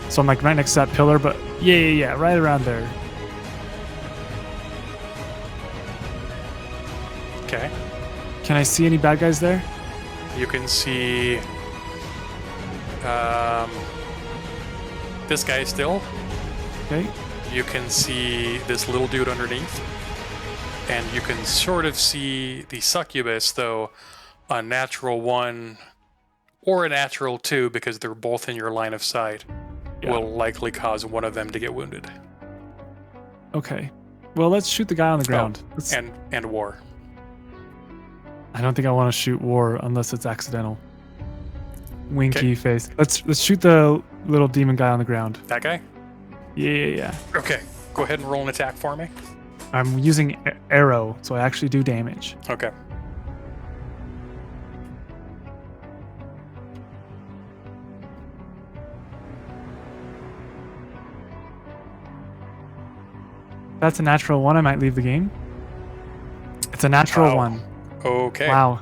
So I'm like right next to that pillar, but yeah, right around there. Okay. Can I see any bad guys there? You can see this guy still. Okay. You can see this little dude underneath. And you can sort of see the succubus, though a natural 1 or a natural 2, because they're both in your line of sight, will likely cause one of them to get wounded. Okay. Well, let's shoot the guy on the ground. And war. I don't think I want to shoot War unless it's accidental. Winky face. Let's shoot the little demon guy on the ground. That guy? Yeah. Okay. Go ahead and roll an attack for me. I'm using arrow, so I actually do damage. Okay. That's a natural 1. I might leave the game. It's a natural Wow. 1. Okay. Wow.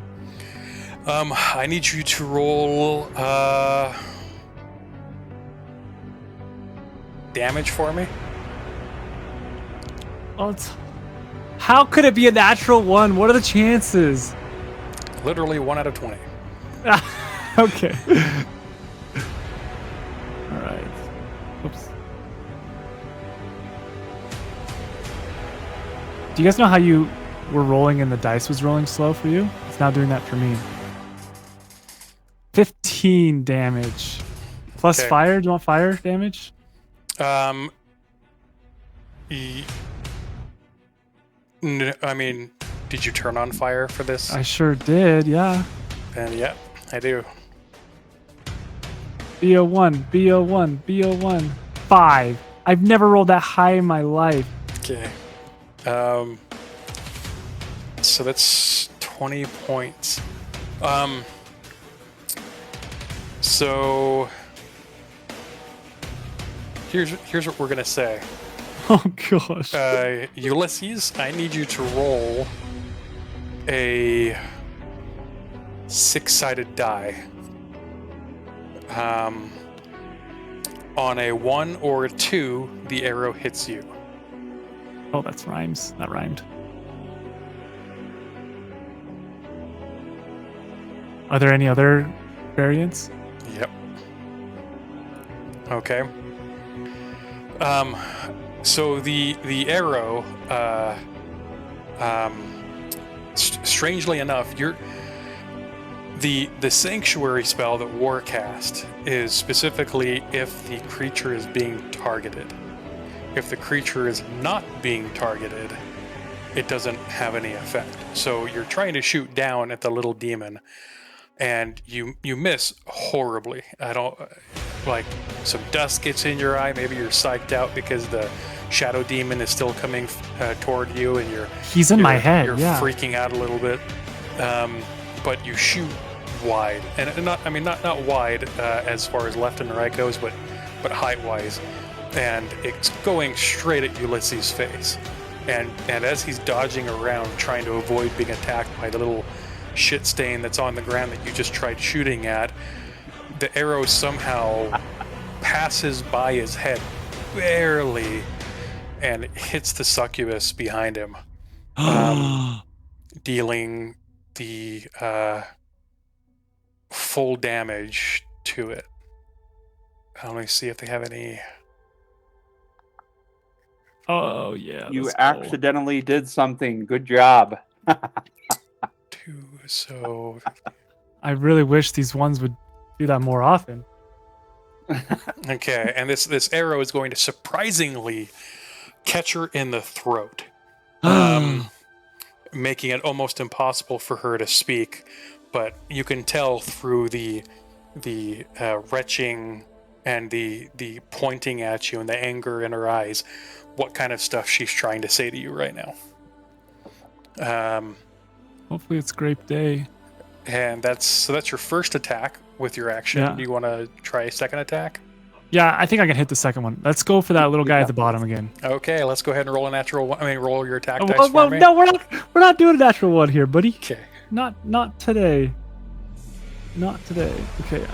I need you to roll damage for me. Oh, how could it be a natural 1? What are the chances? Literally 1 out of 20. Okay. All right. Oops. Do you guys know how you were rolling and the dice was rolling slow for you? It's now doing that for me. 15 damage. Plus Okay. fire. Do you want fire damage? I mean, did you turn on fire for this? I sure did, yeah. And yeah, I do. BO1, BO1, BO1. 5. I've never rolled that high in my life. Okay. So that's 20 points. So here's what we're gonna say. Oh gosh. Ulysses, I need you to roll a 6-sided die. On a 1 or a 2, the arrow hits you. Oh, that's rhymes. That rhymed. Are there any other variants? Yep. Okay. So the arrow, strangely enough, the sanctuary spell that War cast is specifically if the creature is being targeted. If the creature is not being targeted, it doesn't have any effect. So you're trying to shoot down at the little demon, and you miss horribly. I don't like some dust gets in your eye. Maybe you're psyched out because the shadow demon is still coming toward you, and He's in my head. You're Yeah. freaking out a little bit, but you shoot wide, and not wide as far as left and right goes, but height wise, and it's going straight at Ulysses' face. And as he's dodging around trying to avoid being attacked by the little shit stain that's on the ground that you just tried shooting at, the arrow somehow passes by his head barely and hits the succubus behind him, dealing the full damage to it. Let me see if they have any. Oh yeah. You let's go. accidentally did something. Good job. So I really wish these ones would do that more often. okay, and this arrow is going to surprisingly catch her in the throat, making it almost impossible for her to speak. But you can tell through the retching and the pointing at you and the anger in her eyes what kind of stuff she's trying to say to you right now. Hopefully it's grape day. And that's your first attack with your action. Yeah. Do you want to try a second attack? Yeah, I think I can hit the second one. Let's go for that little guy at the bottom again. Okay, let's go ahead and roll a natural one. Roll your attack dice Well, for me. no, we're not doing a natural one here, buddy. Okay. Not today. Not today. Okay.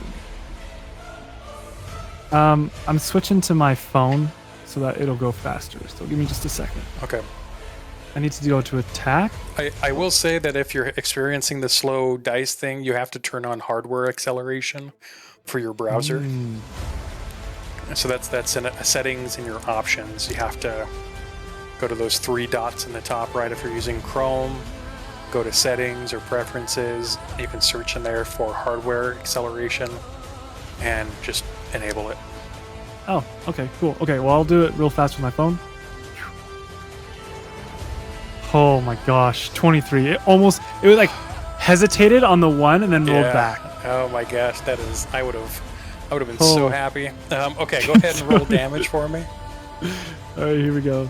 I'm switching to my phone so that it'll go faster. So give me just a second. Okay. I need to go to attack. I will say that if you're experiencing the slow dice thing, you have to turn on hardware acceleration for your browser. So that's in settings in your options. You have to go to those three dots in the top right if you're using Chrome. Go to settings or preferences. You can search in there for hardware acceleration and just enable it. Oh, okay, cool. Okay, well, I'll do it real fast with my phone. Oh my gosh, 23. It was like hesitated on the one and then rolled back. Oh my gosh, that is. I would have been so happy. Okay, go ahead and roll damage for me. All right, here we go.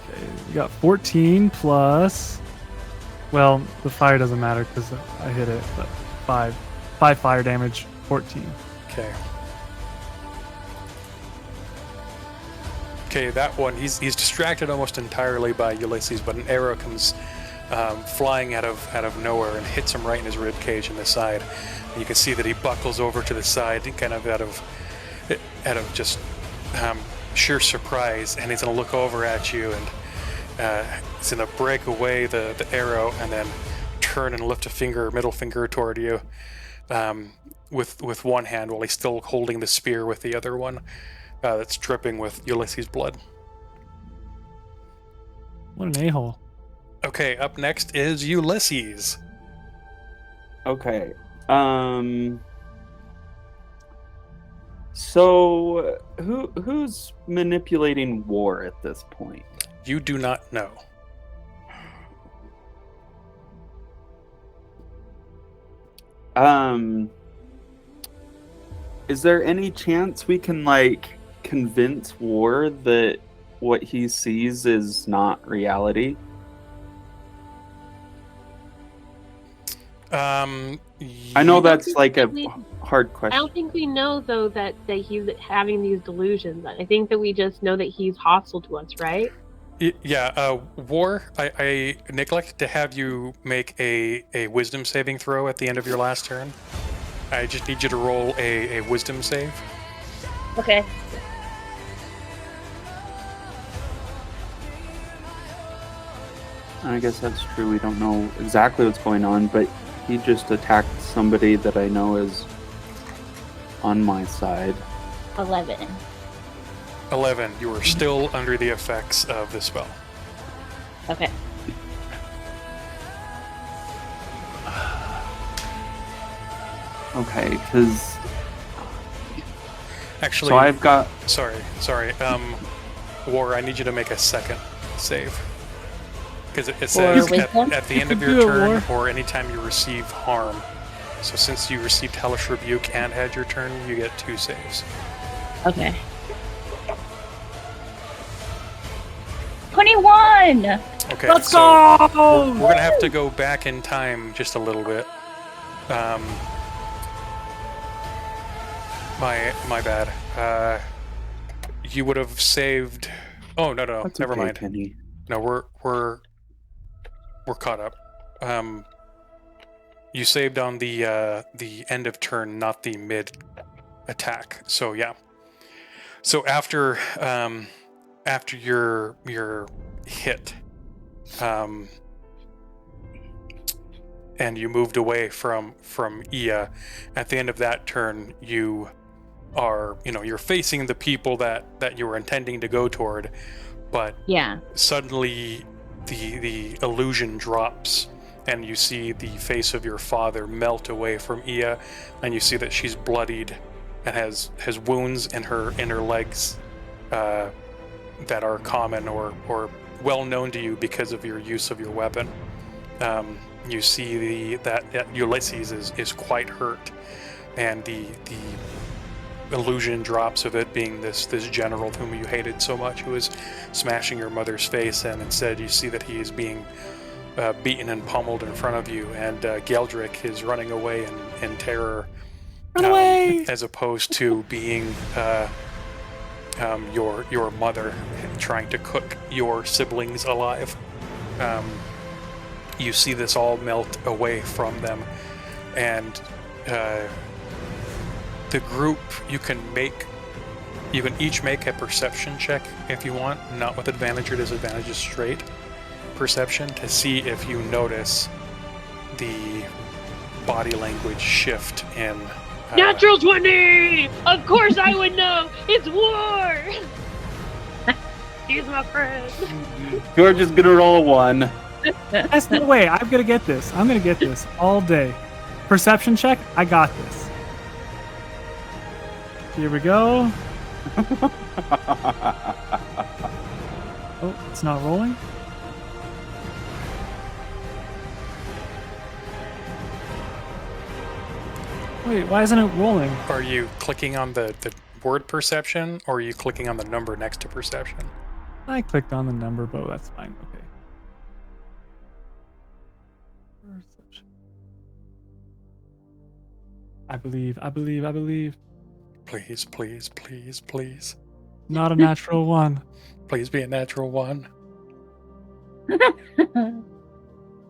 Okay, we got 14 plus. Well, the fire doesn't matter because I hit it, but 5 fire damage, 14. Okay. Okay, that one, he's distracted almost entirely by Ulysses, but an arrow comes flying out of nowhere and hits him right in his rib cage in the side. And you can see that he buckles over to the side, kind of out of just sheer surprise, and he's gonna look over at you, and he's gonna break away the arrow and then turn and lift a middle finger toward you with one hand while he's still holding the spear with the other one. That's dripping with Ulysses' blood. What an a-hole. Okay, up next is Ulysses. Okay. So who's manipulating War at this point? You do not know. Is there any chance we can convince War that what he sees is not reality? I know that's a hard question. I don't think we know though that he's having these delusions. I think that we just know that he's hostile to us, right? Yeah, War, I neglected to have you make a wisdom saving throw at the end of your last turn. I just need you to roll a wisdom save. Okay. I guess that's true. We don't know exactly what's going on, but he just attacked somebody that I know is on my side. 11. 11. You are still under the effects of the spell. Okay. Okay, because Actually, so I've got. Sorry. War, I need you to make a second save. Because it says wisdom? at the end of Do your it, turn War. or anytime you receive harm. So since you received Hellish Rebuke and had your turn, you get 2 saves. Okay. 21! Okay, Let's so go! we're going to have to go back in time just a little bit. My bad. You would have saved. Oh no, That's never okay, mind. Kenny. No, we're caught up. You saved on the end of turn, not the mid attack. So yeah. So after your hit, and you moved away from Ia, at the end of that turn, you are, you're facing the people that you were intending to go toward, but Yeah. suddenly the illusion drops and you see the face of your father melt away from Ia, and you see that she's bloodied and has wounds in her legs that are common or well known to you because of your use of your weapon. You see that Ulysses is quite hurt, and the illusion drops of it being this general whom you hated so much, who is smashing your mother's face, and instead you see that he is being beaten and pummeled in front of you, and Geldrick is running away in terror. Run away! As opposed to being your mother trying to cook your siblings alive. You see this all melt away from them, and the group, you can each make a perception check if you want, not with advantage or disadvantage, just straight perception, to see if you notice the body language shift in Natural 20! Of course I would know! It's War! He's my friend. George is gonna roll a 1. That's no way. I'm gonna get this. I'm gonna get this all day. Perception check. I got this. Here we go. Oh, it's not rolling. Wait, why isn't it rolling? Are you clicking on the word perception, or are you clicking on the number next to perception? I clicked on the number, but that's fine. Okay. Perception. I believe. Please, please, please, please. Not a natural one. Please be a natural 1.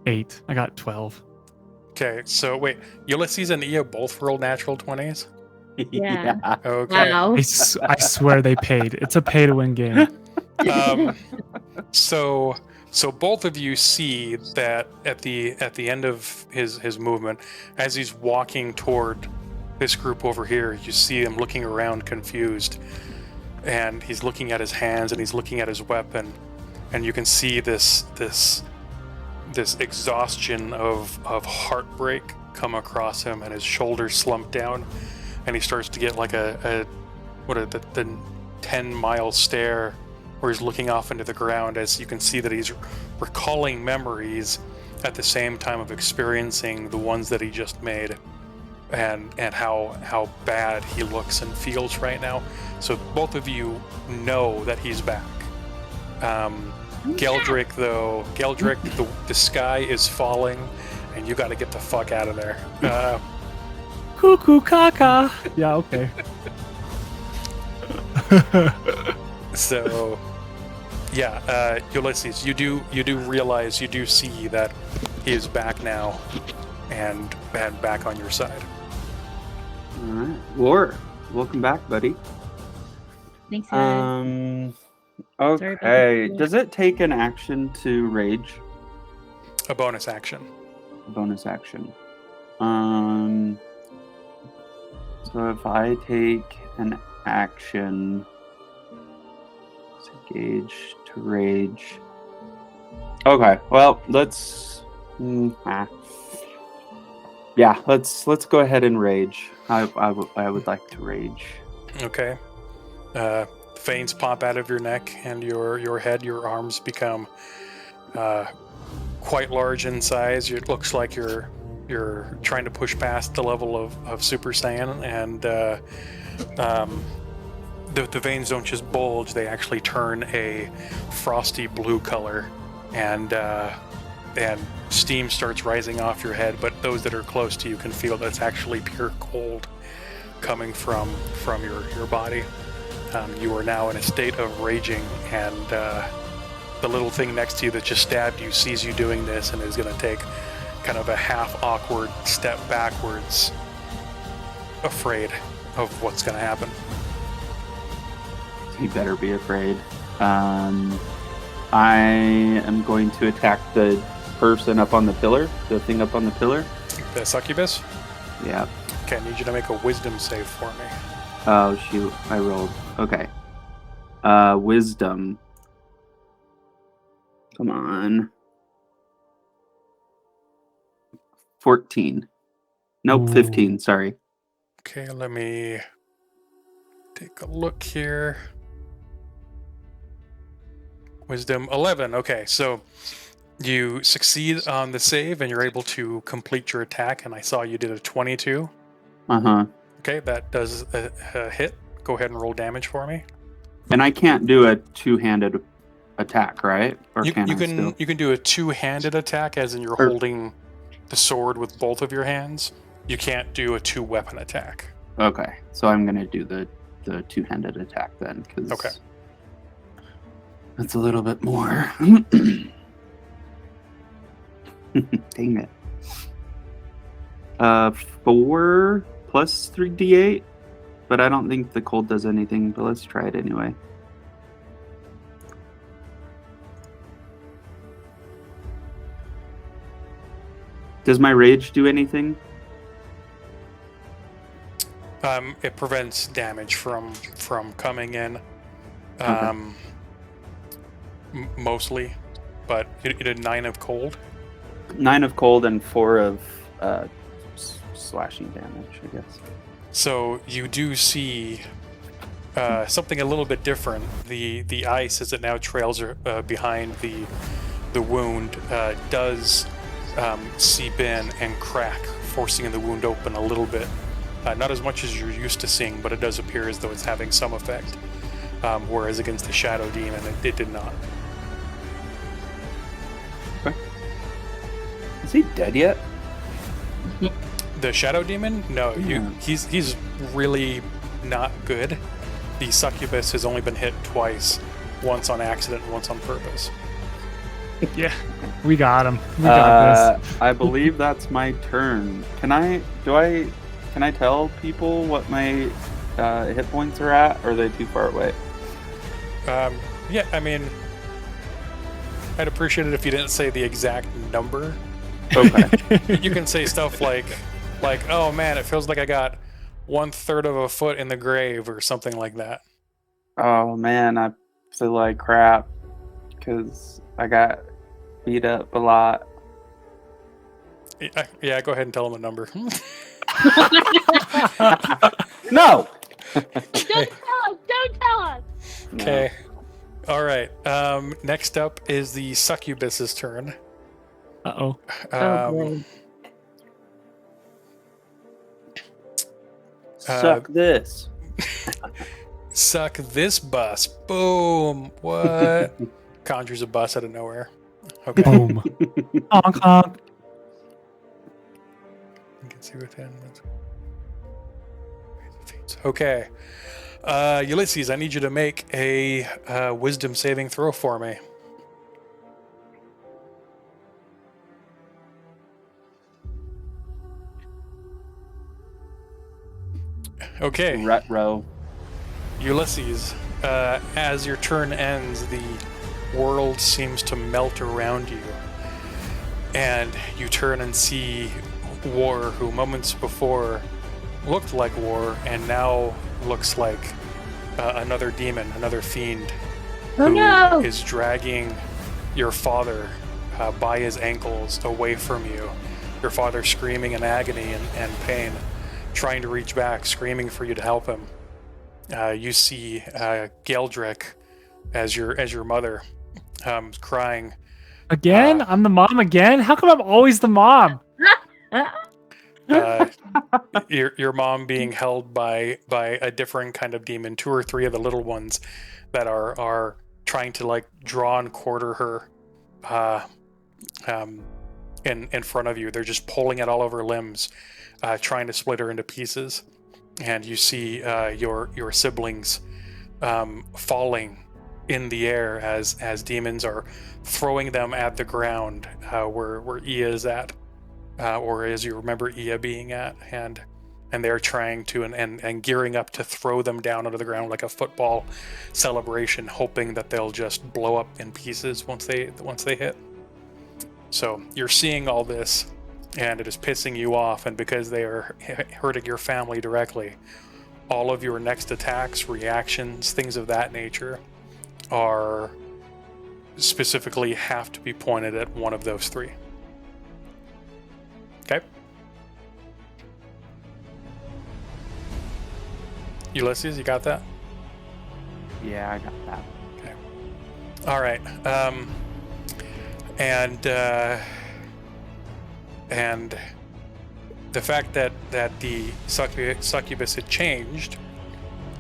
8. I got 12. Okay, so wait, Ulysses and Ia both rolled natural 20s? Yeah. Okay. Wow. I swear they paid. It's a pay-to-win game. So both of you see that at the end of his movement, as he's walking toward this group over here, you see him looking around confused, and he's looking at his hands and he's looking at his weapon, and you can see this exhaustion of heartbreak come across him, and his shoulders slump down, and he starts to get like the 10-mile stare where he's looking off into the ground, as you can see that he's recalling memories at the same time of experiencing the ones that he just made, and how bad he looks and feels right now. So both of you know that he's back. Geldrick, though, the sky is falling, and you got to get the fuck out of there. Cuckoo caca. Yeah, okay. So, yeah, Ulysses, you do realize, you do see that he is back now, and back on your side. All right, War, welcome back, buddy. Thanks, guys. Sorry about Okay. that. Does it take an action to rage? A bonus action. Bonus action. So if I take an action Gauge to rage. Okay, well, let's. Yeah, let's go ahead and rage. I would like to rage. Okay. Veins pop out of your neck and your head. Your arms become quite large in size. It looks like you're trying to push past the level of Super Saiyan, and the veins don't just bulge; they actually turn a frosty blue color, and steam starts rising off your head. But those that are close to you can feel that it's actually pure cold coming from your body. You are now in a state of raging, and the little thing next to you that just stabbed you sees you doing this and is going to take kind of a half awkward step backwards, afraid of what's going to happen. He better be afraid. I am going to attack the person up on the pillar, the thing up on the pillar. The succubus? Yeah. Okay, I need you to make a wisdom save for me. Oh, shoot. I rolled. Okay. Wisdom. Come on. 14. Nope, Ooh. 15. Sorry. Okay, let me take a look here. Wisdom 11. Okay, so you succeed on the save and you're able to complete your attack, and I saw you did a 22. Uh-huh. Okay, that does a hit. Go ahead and roll damage for me. And I can't do a two-handed attack, right? Or You can I can still? you can do a two-handed attack, as in you're Or- holding the sword with both of your hands. You can't do a two-weapon attack. Okay, so I'm gonna do the two-handed attack then, because Okay. that's a little bit more. Dang it. 4 plus 3d8, but I don't think the cold does anything. But let's try it anyway. Does my rage do anything? It prevents damage from coming in, mostly, but you did 9 of cold. 9 of cold and 4 of slashing damage, I guess. So you do see something a little bit different. The ice, as it now trails behind the wound, does seep in and crack, forcing the wound open a little bit. Not as much as you're used to seeing, but it does appear as though it's having some effect. Whereas against the Shadow Demon, it did not. Okay. Is he dead yet? The Shadow Demon? No, Yeah. he's really not good. The Succubus has only been hit twice, once on accident and once on purpose. Yeah, we got him. We got this. I believe that's my turn. Can I tell people what my hit points are at, or are they too far away? Yeah, I mean, I'd appreciate it if you didn't say the exact number. Okay. You can say stuff like, oh man, it feels like I got 1/3 of a foot in the grave, or something like that. Oh man, I feel like crap because I got beat up a lot. Yeah, go ahead and tell them a number. No. Don't tell us! Don't tell us! Okay. All right. Next up is the Succubus's turn. Uh-oh. Oh, boy. Suck this. Suck this bus. Boom. What? Conjures a bus out of nowhere. Okay. Boom. Honk, honk. You can see within. Okay. Ulysses, I need you to make a wisdom saving throw for me. Okay. Retro. Ulysses, as your turn ends, the world seems to melt around you. And you turn and see War, who moments before looked like War, and now looks like another demon, another fiend. Oh who no! is dragging your father by his ankles away from you. Your father screaming in agony and pain, trying to reach back, screaming for you to help him. You see Geldrick as your mother, crying. Again? I'm the mom again? How come I'm always the mom? Your mom being held by a different kind of demon, 2 or 3 of the little ones that are trying to like draw and quarter her in front of you. They're just pulling at all of her limbs, trying to split her into pieces. And you see your siblings falling in the air as demons are throwing them at the ground where Ia is at, or as you remember Ia being at, and they're trying to and gearing up to throw them down onto the ground like a football celebration, hoping that they'll just blow up in pieces once they hit. So you're seeing all this, and it is pissing you off, and because they are hurting your family directly, all of your next attacks, reactions, things of that nature are specifically have to be pointed at one of those 3. Okay? Ulysses, you got that? Yeah, I got that. Okay. All right. And the fact that the succubus had changed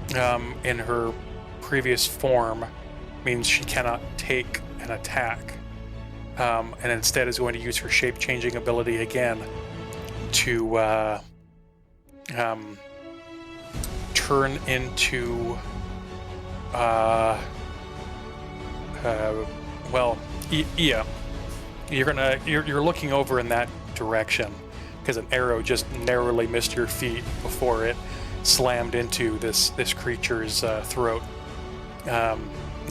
in her previous form means she cannot take an attack, and instead is going to use her shape-changing ability again to turn into Ia. You're looking over in that direction because an arrow just narrowly missed your feet before it slammed into this creature's throat.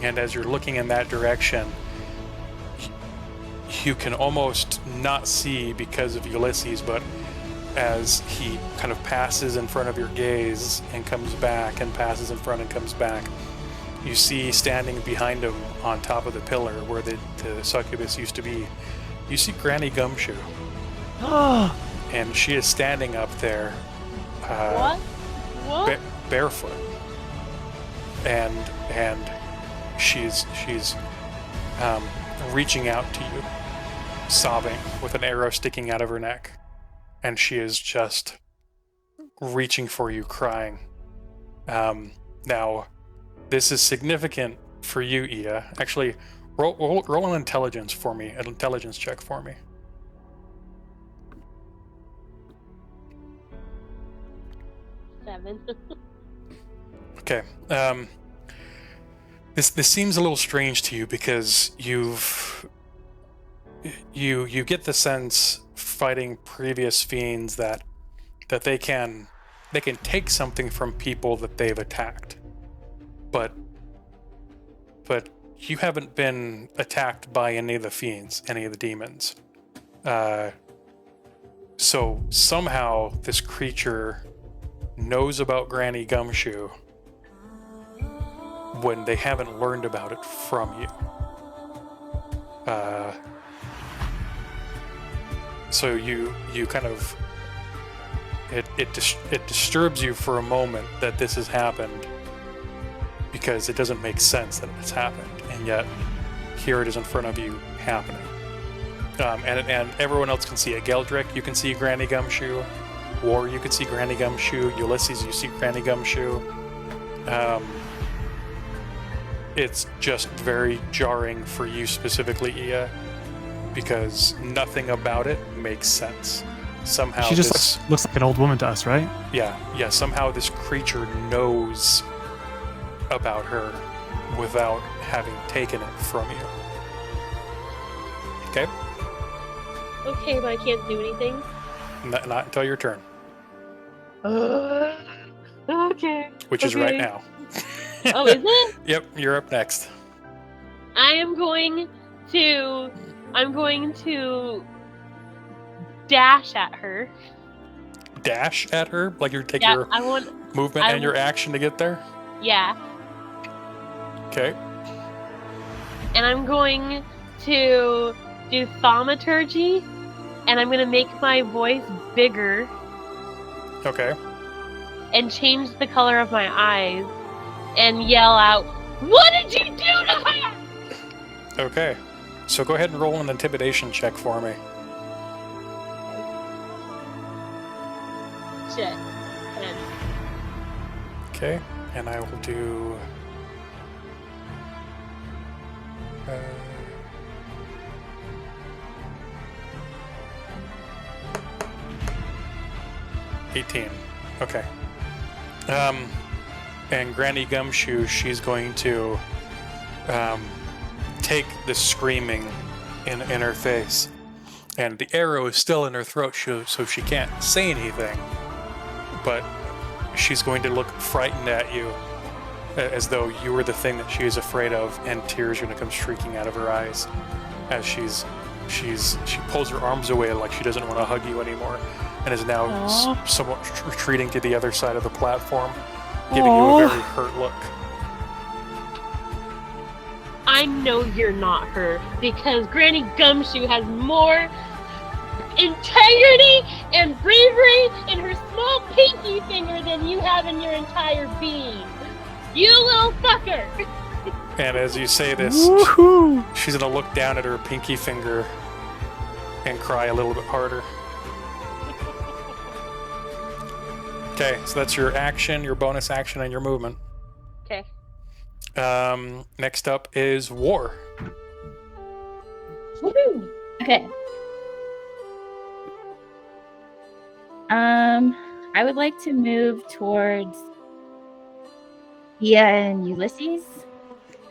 And as you're looking in that direction, you can almost not see because of Ulysses, but as he kind of passes in front of your gaze and comes back and passes in front and comes back, you see standing behind him on top of the pillar where the succubus used to be, you see Granny Gumshoe. And she is standing up there barefoot, and she's reaching out to you, sobbing with an arrow sticking out of her neck, and she is just reaching for you, crying. Now, this is significant for you, Ia. Actually, roll an intelligence for me, an intelligence check for me. Okay. This seems a little strange to you because you get the sense fighting previous fiends that they can take something from people that they've attacked, but you haven't been attacked by any of the fiends, any of the demons. So somehow this creature knows about Granny Gumshoe when they haven't learned about it from you. So you kind of it disturbs you for a moment that this has happened, because it doesn't make sense that it's happened, and yet here it is in front of you happening. And everyone else can see it. Geldrick, you can see Granny Gumshoe. War, you can see Granny Gumshoe. Ulysses, you see Granny Gumshoe. It's just very jarring for you specifically, Ia, because nothing about it makes sense. Somehow She just looks like an old woman to us, right? Yeah. Somehow this creature knows about her without having taken it from you. Okay? Okay, but I can't do anything. Not until your turn, Okay. which is right now. Oh, is it? Yep, you're up next. I'm going to dash at her. Dash at her? Like you take Yeah, your I want. movement and your action to get there? Yeah. Okay. and I'm going to do thaumaturgy, and I'm going to make my voice bigger Okay. and change the color of my eyes and yell out, "What did you do to her?" Okay. So go ahead and roll an intimidation check for me. Shit. 10. Okay. And I will do... 18. Okay. And Granny Gumshoe, she's going to take the screaming in her face, and the arrow is still in her throat, so she can't say anything. But she's going to look frightened at you, as though you were the thing that she is afraid of, and tears are going to come streaking out of her eyes as she pulls her arms away like she doesn't want to hug you anymore, and is now somewhat retreating to the other side of the platform, giving you a very hurt look. I know you're not her, because Granny Gumshoe has more integrity and bravery in her small pinky finger than you have in your entire being. You little fucker! And as you say this, she's going to look down at her pinky finger and cry a little bit harder. Okay, so that's your action, your bonus action, and your movement. Okay. Next up is War. Woohoo! Okay. I would like to move towards Ia and Ulysses.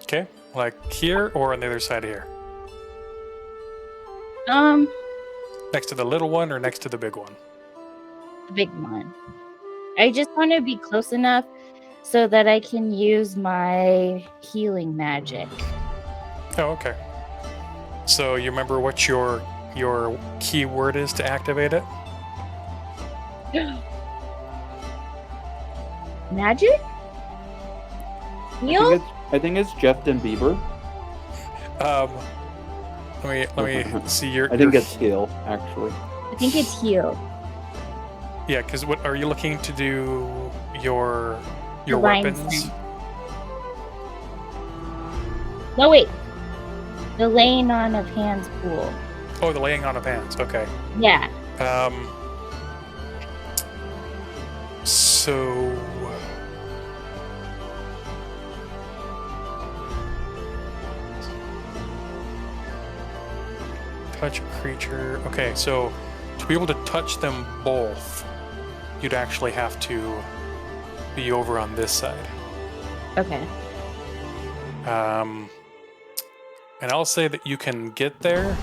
Okay, like here or on the other side of here? Next to the little one or next to the big one? The big one. I just want to be close enough so that I can use my healing magic. Oh, okay. So you remember what your key word is to activate it? Magic? Heal? I think it's Justin Bieber. Let me see your. I think it's heal, actually. I think it's heal. Yeah, because what are you looking to do? Your Divine weapons? Strength. No, wait. The laying on of hands pool. Oh, the laying on of hands. Okay. Yeah. So. Touch a creature. Okay, so to be able to touch them both, you'd actually have to be over on this side. Okay. And I'll say that you can get there.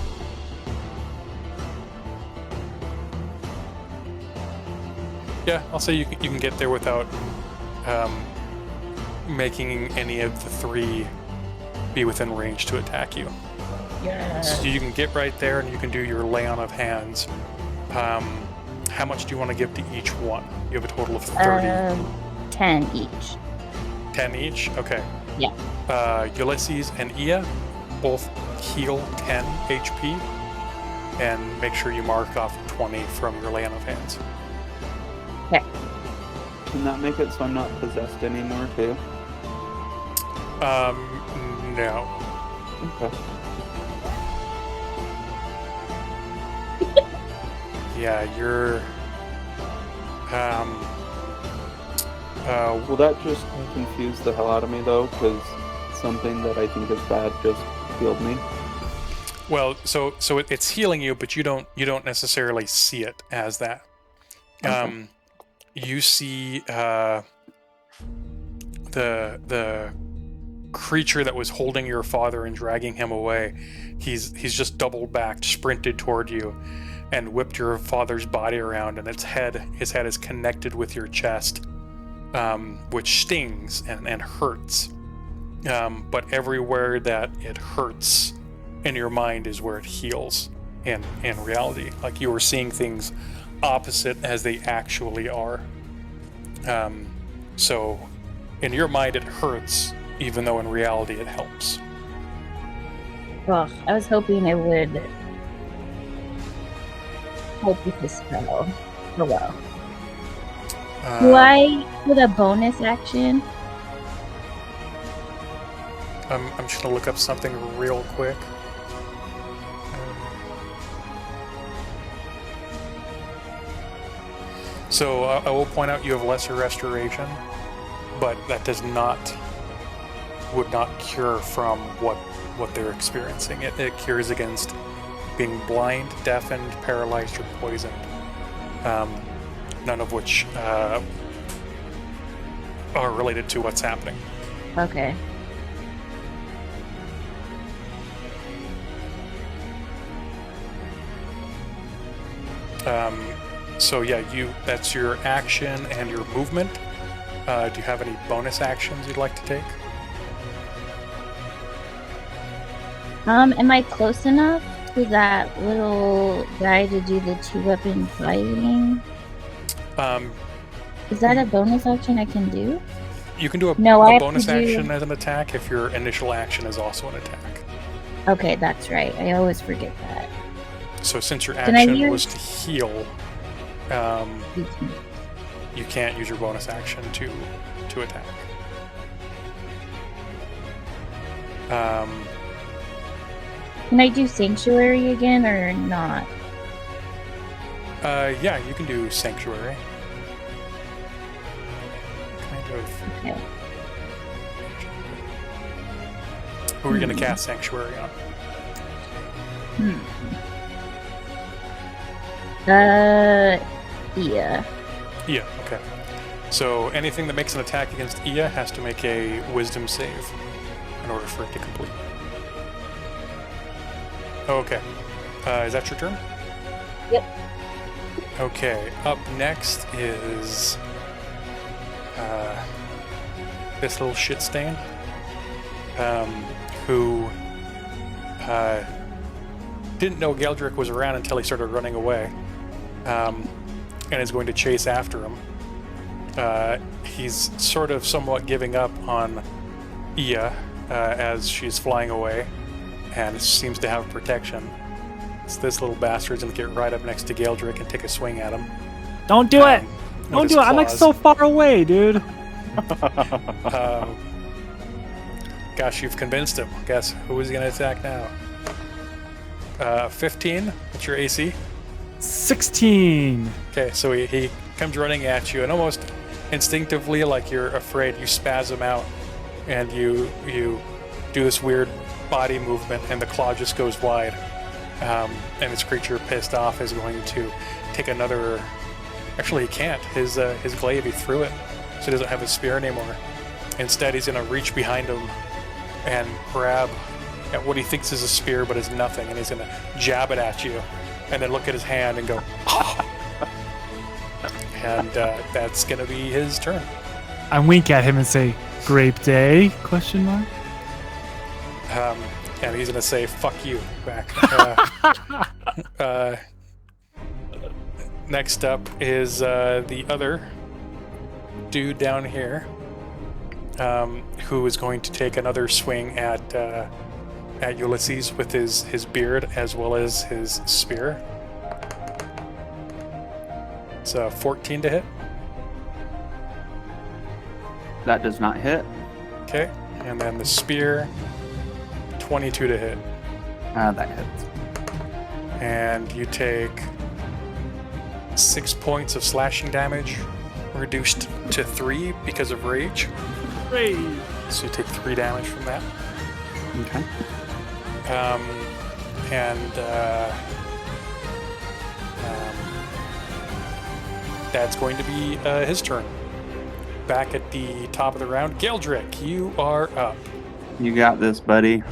Yeah, I'll say you can get there without making any of the three be within range to attack you. Yeah. So you can get right there and you can do your lay on of hands. How much do you want to give to each one? You have a total of 30. 10 each. 10 each? Okay. Yeah. Ulysses and Ia both heal 10 HP. And make sure you mark off 20 from your lay on of hands. Okay. Can that make it so I'm not possessed anymore, too? No. Okay. Yeah, you're... Will that just confuse the hell out of me, though? Because something that I think is bad just healed me. Well, so it's healing you, but you don't necessarily see it as that. Okay. You see the creature that was holding your father and dragging him away. He's just doubled back, sprinted toward you, and whipped your father's body around, and his head is connected with your chest, which stings and hurts. But everywhere that it hurts in your mind is where it heals in reality. Like you were seeing things opposite as they actually are. So in your mind it hurts, even though in reality it helps. Ugh, I was hoping it would help with the spell. Oh well. Do I with a bonus action? I'm just gonna look up something real quick. So I will point out you have lesser restoration, but that would not cure from what they're experiencing. It cures against being blind, deafened, paralyzed, or poisoned. None of which are related to what's happening. Okay. So yeah, that's your action and your movement. Do you have any bonus actions you'd like to take? Am I close enough to that little guy to do the 2-weapon fighting? Is that a bonus action I can do? You can do a I bonus have to do- action as an attack if your initial action is also an attack. Okay, that's right. I always forget that. So since your Can I action use- was to heal, you can't use your bonus action to attack. Can I do Sanctuary again or not? Yeah, you can do Sanctuary. Kind of. Okay. Who are you going to cast Sanctuary on? Yeah. Iya, okay. So anything that makes an attack against Iya has to make a Wisdom save in order for it to complete. Okay. Is that your turn? Yep. Okay. Up next is this little shit stain, who didn't know Geldrick was around until he started running away, and is going to chase after him. He's sort of somewhat giving up on Iya as she's flying away, and seems to have protection. So this little bastard's gonna get right up next to Geldrick and take a swing at him. Don't do it! with Don't his do it! I'm like claws. so far away, dude. Gosh, you've convinced him. Guess who is he gonna attack now? 15. What's your AC? 16. Okay, so he comes running at you, and almost instinctively, like you're afraid, you spasm out, and you do this weird body movement, and the claw just goes wide. And this creature, pissed off, is going to take another. Actually, he can't. His glaive, he threw it, so he doesn't have his spear anymore. Instead, he's going to reach behind him and grab at what he thinks is a spear, but is nothing, and he's going to jab it at you, and then look at his hand and go, oh! And that's going to be his turn. I wink at him and say, "Grape day?" Question mark. And he's going to say, fuck you, back. Next up is the other dude down here, who is going to take another swing at Ulysses with his beard as well as his spear. It's 14 to hit. That does not hit. Okay, and then the spear, 22 to hit. That hits. And you take 6 points of slashing damage, reduced to 3 because of rage. Rage. So you take 3 damage from that. Okay. That's going to be his turn. Back at the top of the round, Geldrick, you are up. You got this, buddy.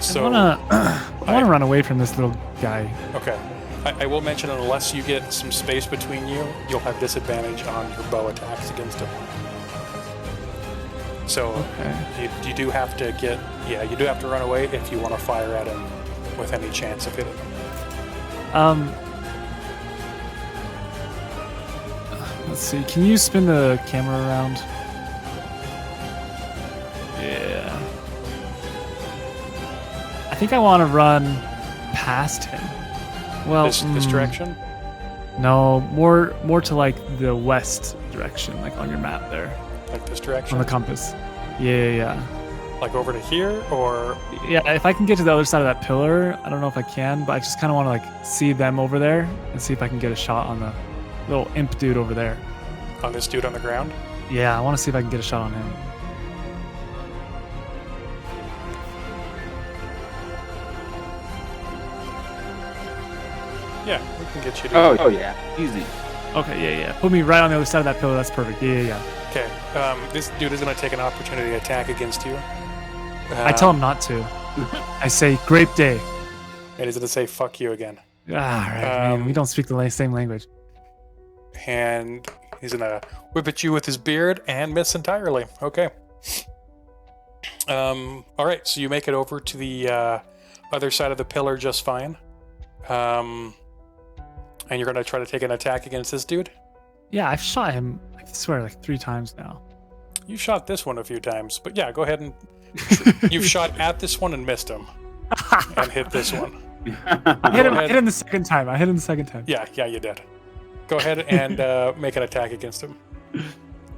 So I wanna run away from this little guy. okay. I will mention that unless you get some space between you, you'll have disadvantage on your bow attacks against him. So Okay. you do have to you do have to run away if you want to fire at him with any chance of hitting him. Let's see. Can you spin the camera around? Yeah. think I want to run past him. Well, This direction? No, more to like the west direction, like on your map there, Like this direction? on the compass. Yeah. Like over to here, or Yeah, if I can get to the other side of that pillar, I don't know if I can, but I just kind of want to like see them over there and see if I can get a shot on the little imp dude over there. on this dude on the ground? Yeah, I want to see if I can get a shot on him. Yeah, we can get you to. Oh yeah, easy. Okay, yeah. Put me right on the other side of that pillar. That's perfect. Yeah. Okay. This dude is going to take an opportunity attack against you. I tell him not to. I say, grape day. And he's going to say, fuck you again. Ah, right, man. We don't speak the same language. And he's going to whip at you with his beard and miss entirely. Okay. All right, so you make it over to the other side of the pillar just fine. And you're going to try to take an attack against this dude? Yeah, I've shot him, I swear, like 3 times now. You shot this one a few times, but yeah, go ahead and... You've shot at this one and missed him. And hit this one. I hit him the second time. Yeah, you did. Go ahead and make an attack against him.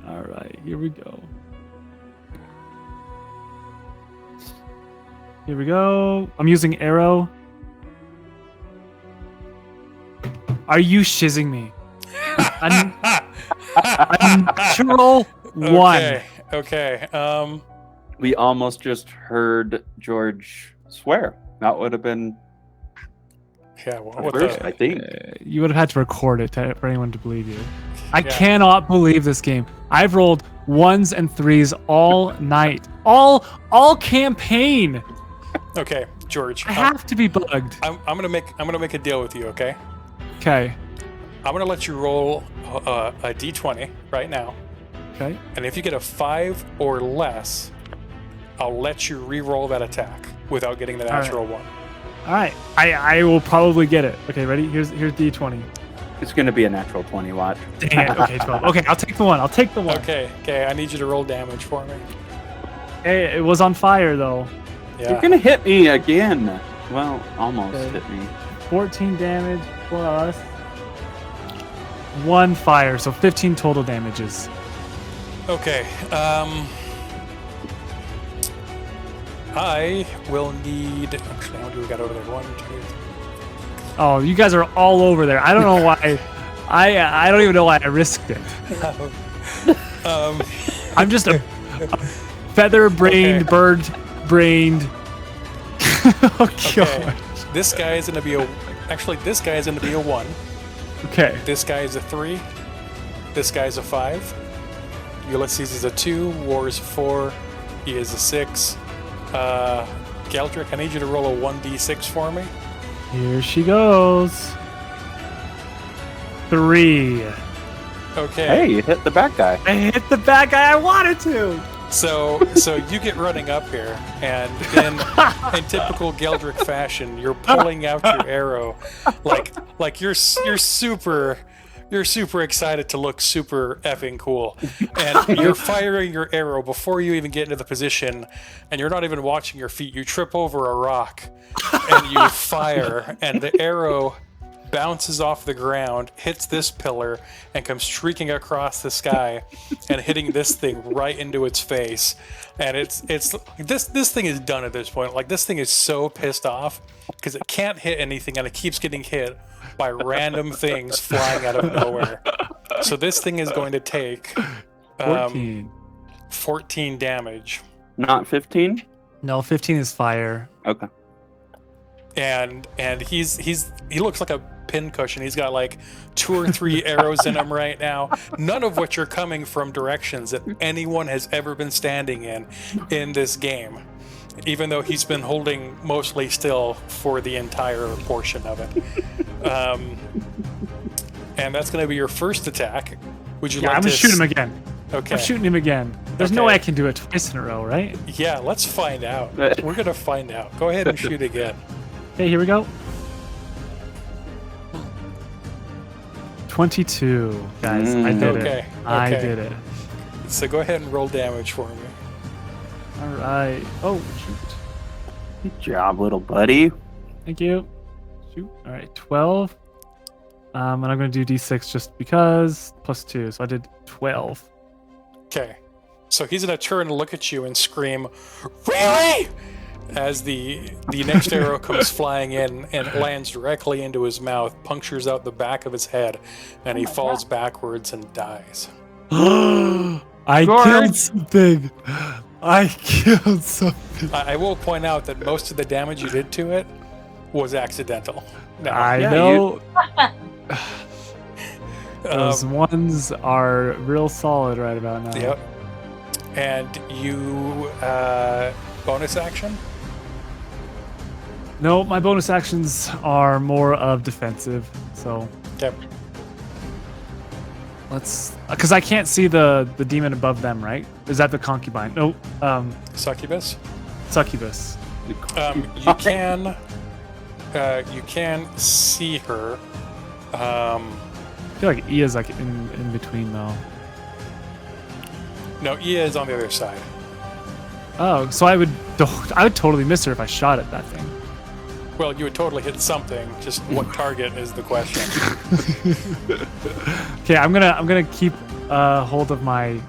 All right, here we go. Here we go. I'm using arrow. Are you shizzing me? Unnatural 1. Okay. We almost just heard George swear. That would have been Yeah, what first, the... I think. You would have had to record it for anyone to believe you. I Yeah. cannot believe this game. I've rolled 1s and 3s all night. All campaign. Okay, George. I have to be bugged. I'm gonna make a deal with you, okay? Okay. I'm gonna let you roll a d20 right now, Okay. and if you get a 5 or less, I'll let you re-roll that attack without getting the All right. natural one. All right. I will probably get it. Okay, ready? Here's D20. It's gonna be a natural 20. Watch. Dang it. Okay, 12. Okay, I'll take the one. Okay, I need you to roll damage for me. Hey, it was on fire though. Yeah. You're gonna hit me again. Well, almost Okay. hit me. 14 damage plus 1 fire, so 15 total damages. Okay. I will need. Actually, how do we got over there? 1, 2, 3. Oh, you guys are all over there. I don't know why. I don't even know why I risked it. I'm just a feather-brained, Okay. bird-brained. Oh, Okay. God. This guy is gonna be a. Actually, this guy is gonna be a 1. Okay. This guy is a 3. This guy's a 5. Ulysses is a 2. War is a 4. He is a 6. Galdrick, I need you to roll a 1d6 for me. Here she goes. 3. Okay. Hey, you hit the back guy. I hit the bad guy I wanted to. So you get running up here, and in typical Geldrick fashion, you're pulling out your arrow, like you're super excited to look super effing cool, and you're firing your arrow before you even get into the position, and you're not even watching your feet. You trip over a rock, and you fire, and the arrow bounces off the ground, hits this pillar, and comes streaking across the sky, and hitting this thing right into its face. And it's this thing is done at this point. Like, this thing is so pissed off because it can't hit anything, and it keeps getting hit by random things flying out of nowhere. So this thing is going to take 14 damage. Not 15. No, 15 is fire. Okay. And he looks like a pincushion. He's got like 2 or 3 arrows in him right now, none of which are coming from directions that anyone has ever been standing in this game, even though he's been holding mostly still for the entire portion of it. And that's going to be your first attack. Would you Yeah, like I'm to gonna shoot him again. Okay. I'm shooting him again. There's no Okay. way I can do it twice in a row, right? Yeah, let's find out. We're going to find out. Go ahead and shoot again. Okay, here we go. 22, guys. I did Okay, it. I okay. did it. So go ahead and roll damage for me. All right. Oh, shoot. Good job, little buddy. Thank you. Shoot. All right, 12. And I'm going to do d6 just because, plus 2. So I did 12. Okay. So he's going to turn and look at you and scream, "Really?" As the next arrow comes flying in and it lands directly into his mouth, punctures out the back of his head, and he falls backwards and dies. I killed something. I killed something. I will point out that most of the damage you did to it was accidental. No. I Yeah, know. Those ones are real solid right about now. Yep. And you, bonus action? No, my bonus actions are more of defensive. So Okay. let's, because I can't see the demon above them, right? Is that the concubine? No, Succubus? succubus. You can see her. I feel like Ia's like in between though. No, Ia is on the other side. Oh, so I would totally miss her if I shot at that thing. Well, you would totally hit something. Just what target is the question. Okay, I'm gonna keep hold of my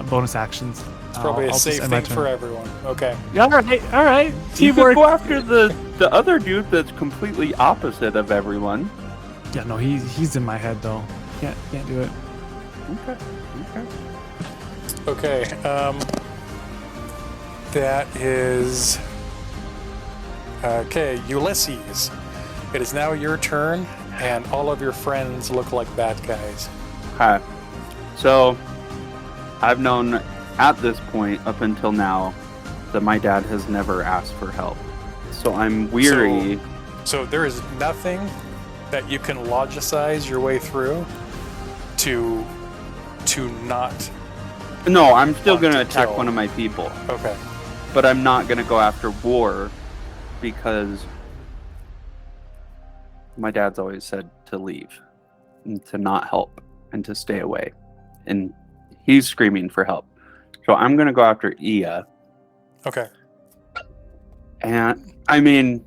bonus actions. It's probably a I'll just safe end my thing turn. for everyone. Okay. Yeah, all right. You could Teamwork. go after the other dude that's completely opposite of everyone. Yeah, no, he's in my head though. Can't do it. Okay. Okay. That is. Okay, Ulysses. It is now your turn, and all of your friends look like bad guys. Okay. So, I've known at this point, up until now, that my dad has never asked for help. So I'm weary. So there is nothing that you can logicize your way through to not. No, I'm still Want going to to attack kill. one of my people. Okay. But I'm not going to go after war because my dad's always said to leave and to not help and to stay away. And he's screaming for help. So I'm going to go after Ia. Okay. And I mean,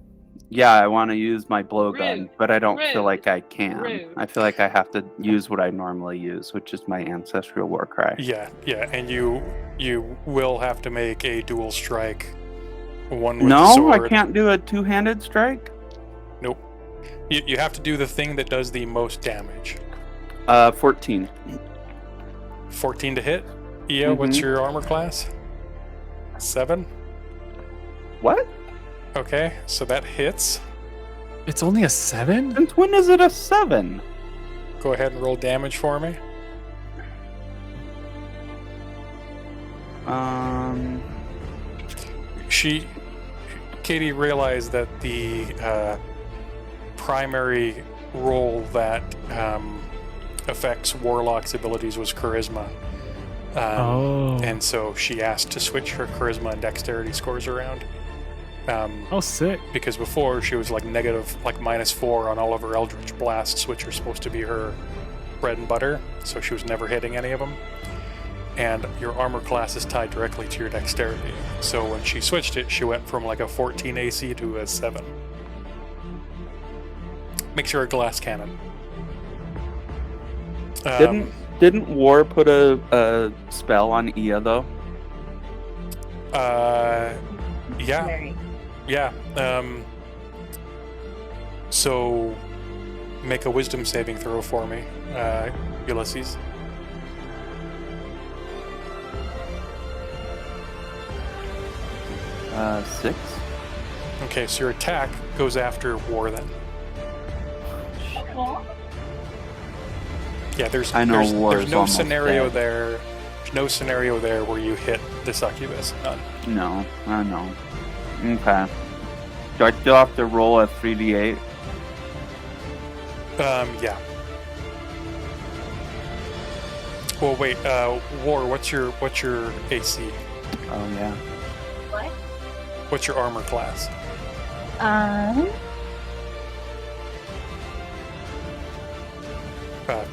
yeah, I want to use my blowgun, Rude. but I don't feel Rude. like I can. Rude. I feel like I have to use what I normally use, which is my ancestral war cry. Yeah, and you will have to make a dual strike. One with the No, sword. I can't do a two-handed strike. Nope. You have to do the thing that does the most damage. 14. 14 to hit. Ia, what's Mhm. your armor class? 7. What? Okay, so that hits. It's only a 7? Since when is it a 7? Go ahead and roll damage for me. Katie realized that the primary role that affects Warlock's abilities was charisma. And so she asked to switch her charisma and dexterity scores around. Oh, sick. Because before she was like negative, like -4 on all of her Eldritch Blasts, which are supposed to be her bread and butter. So she was never hitting any of them. And your armor class is tied directly to your dexterity. So when she switched it, she went from like a 14 AC to a 7. Makes her a glass cannon. Didn't War put a spell on Ia though? Yeah. Very. Yeah. So make a wisdom saving throw for me, Ulysses. Uh, 6. Okay, so your attack goes after War then. Yeah, there's I know there's, War there's is no almost scenario dead. there. There's no scenario there where you hit the succubus. None. No, I know. Okay. Do I still have to roll a 3d8? Yeah. Well, wait. War. What's your AC? Oh yeah. What? What's your armor class?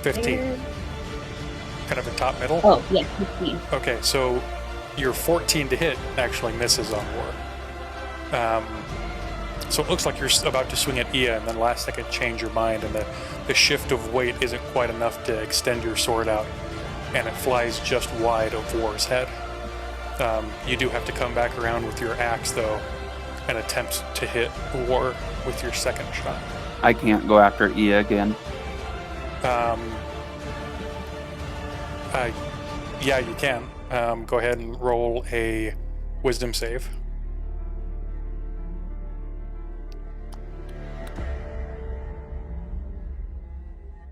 15. Kind of a top middle. Oh, yeah, 15. Okay, so your 14 to hit actually misses on War. So it looks like you're about to swing at Ia, and then last second change your mind, and the shift of weight isn't quite enough to extend your sword out, and it flies just wide of War's head. You do have to come back around with your axe, though, and attempt to hit War with your second shot. I can't go after Ia again. Yeah, you can. Go ahead and roll a wisdom save.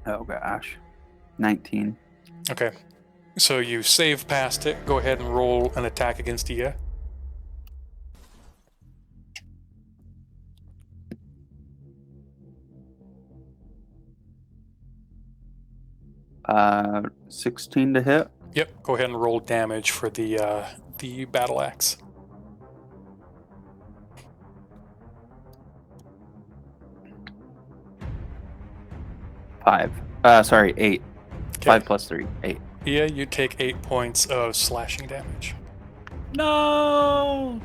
Oh gosh. 19. Okay. So you save past it. Go ahead and roll an attack against Ia. Uh, 16 to hit. Yep. Go ahead and roll damage for the battle axe. Five. Sorry, 8. Okay. 5 plus 3. 8. Ia, you take 8 points of slashing damage. No.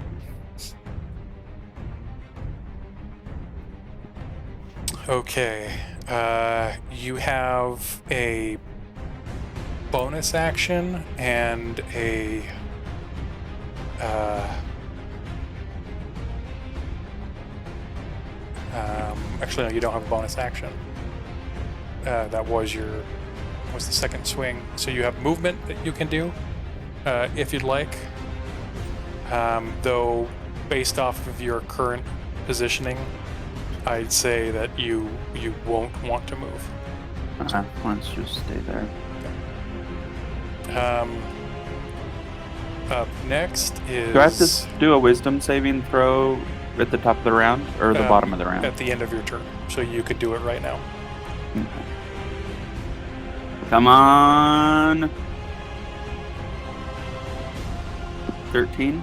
Okay. You have a bonus action and a actually no, you don't have a bonus action. That was the second swing. So you have movement that you can do if you'd like. Though based off of your current positioning, I'd say that you won't want to move. Let's just stay there. Up next is... Do I have to do a wisdom saving throw at the top of the round or the bottom of the round? At the end of your turn. So you could do it right now. Okay. Come on. 13.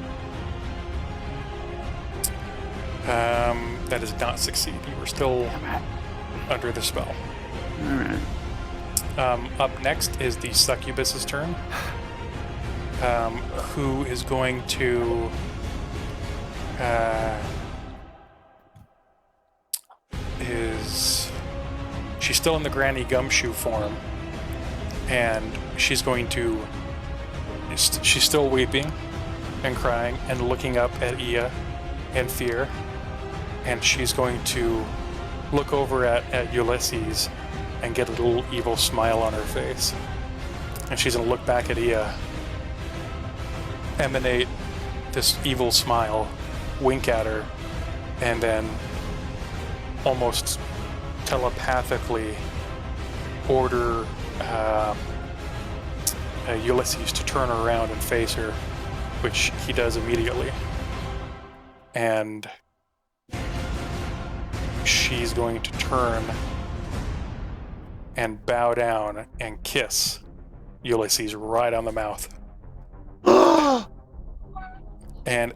That does not succeed. You were still under the spell. Alright. Up next is the succubus's turn. Who is going to she's still in the Granny Gumshoe form, and she's still weeping and crying and looking up at Ia in fear, and she's going to look over at Ulysses and get a little evil smile on her face, and she's going to look back at Ia, emanate this evil smile, wink at her, and then almost telepathically order Ulysses to turn around and face her, which he does immediately. And she's going to turn and bow down and kiss Ulysses right on the mouth. And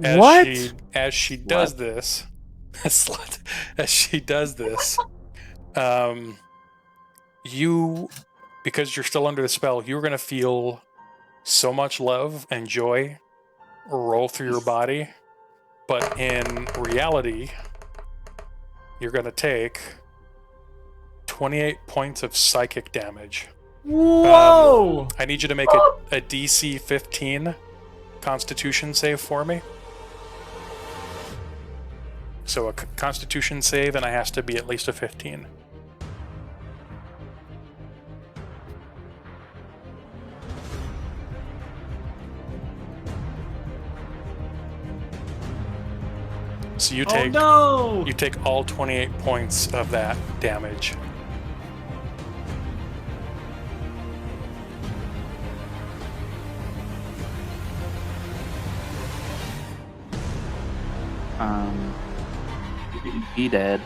as she does this, you, because you're still under the spell, you're going to feel so much love and joy roll through your body, but in reality, you're going to take 28 points of psychic damage. Whoa! I need you to make a DC 15 Constitution save for me. So a Constitution save, and it has to be at least a 15. So you take you take all 28 points of that damage. He dead.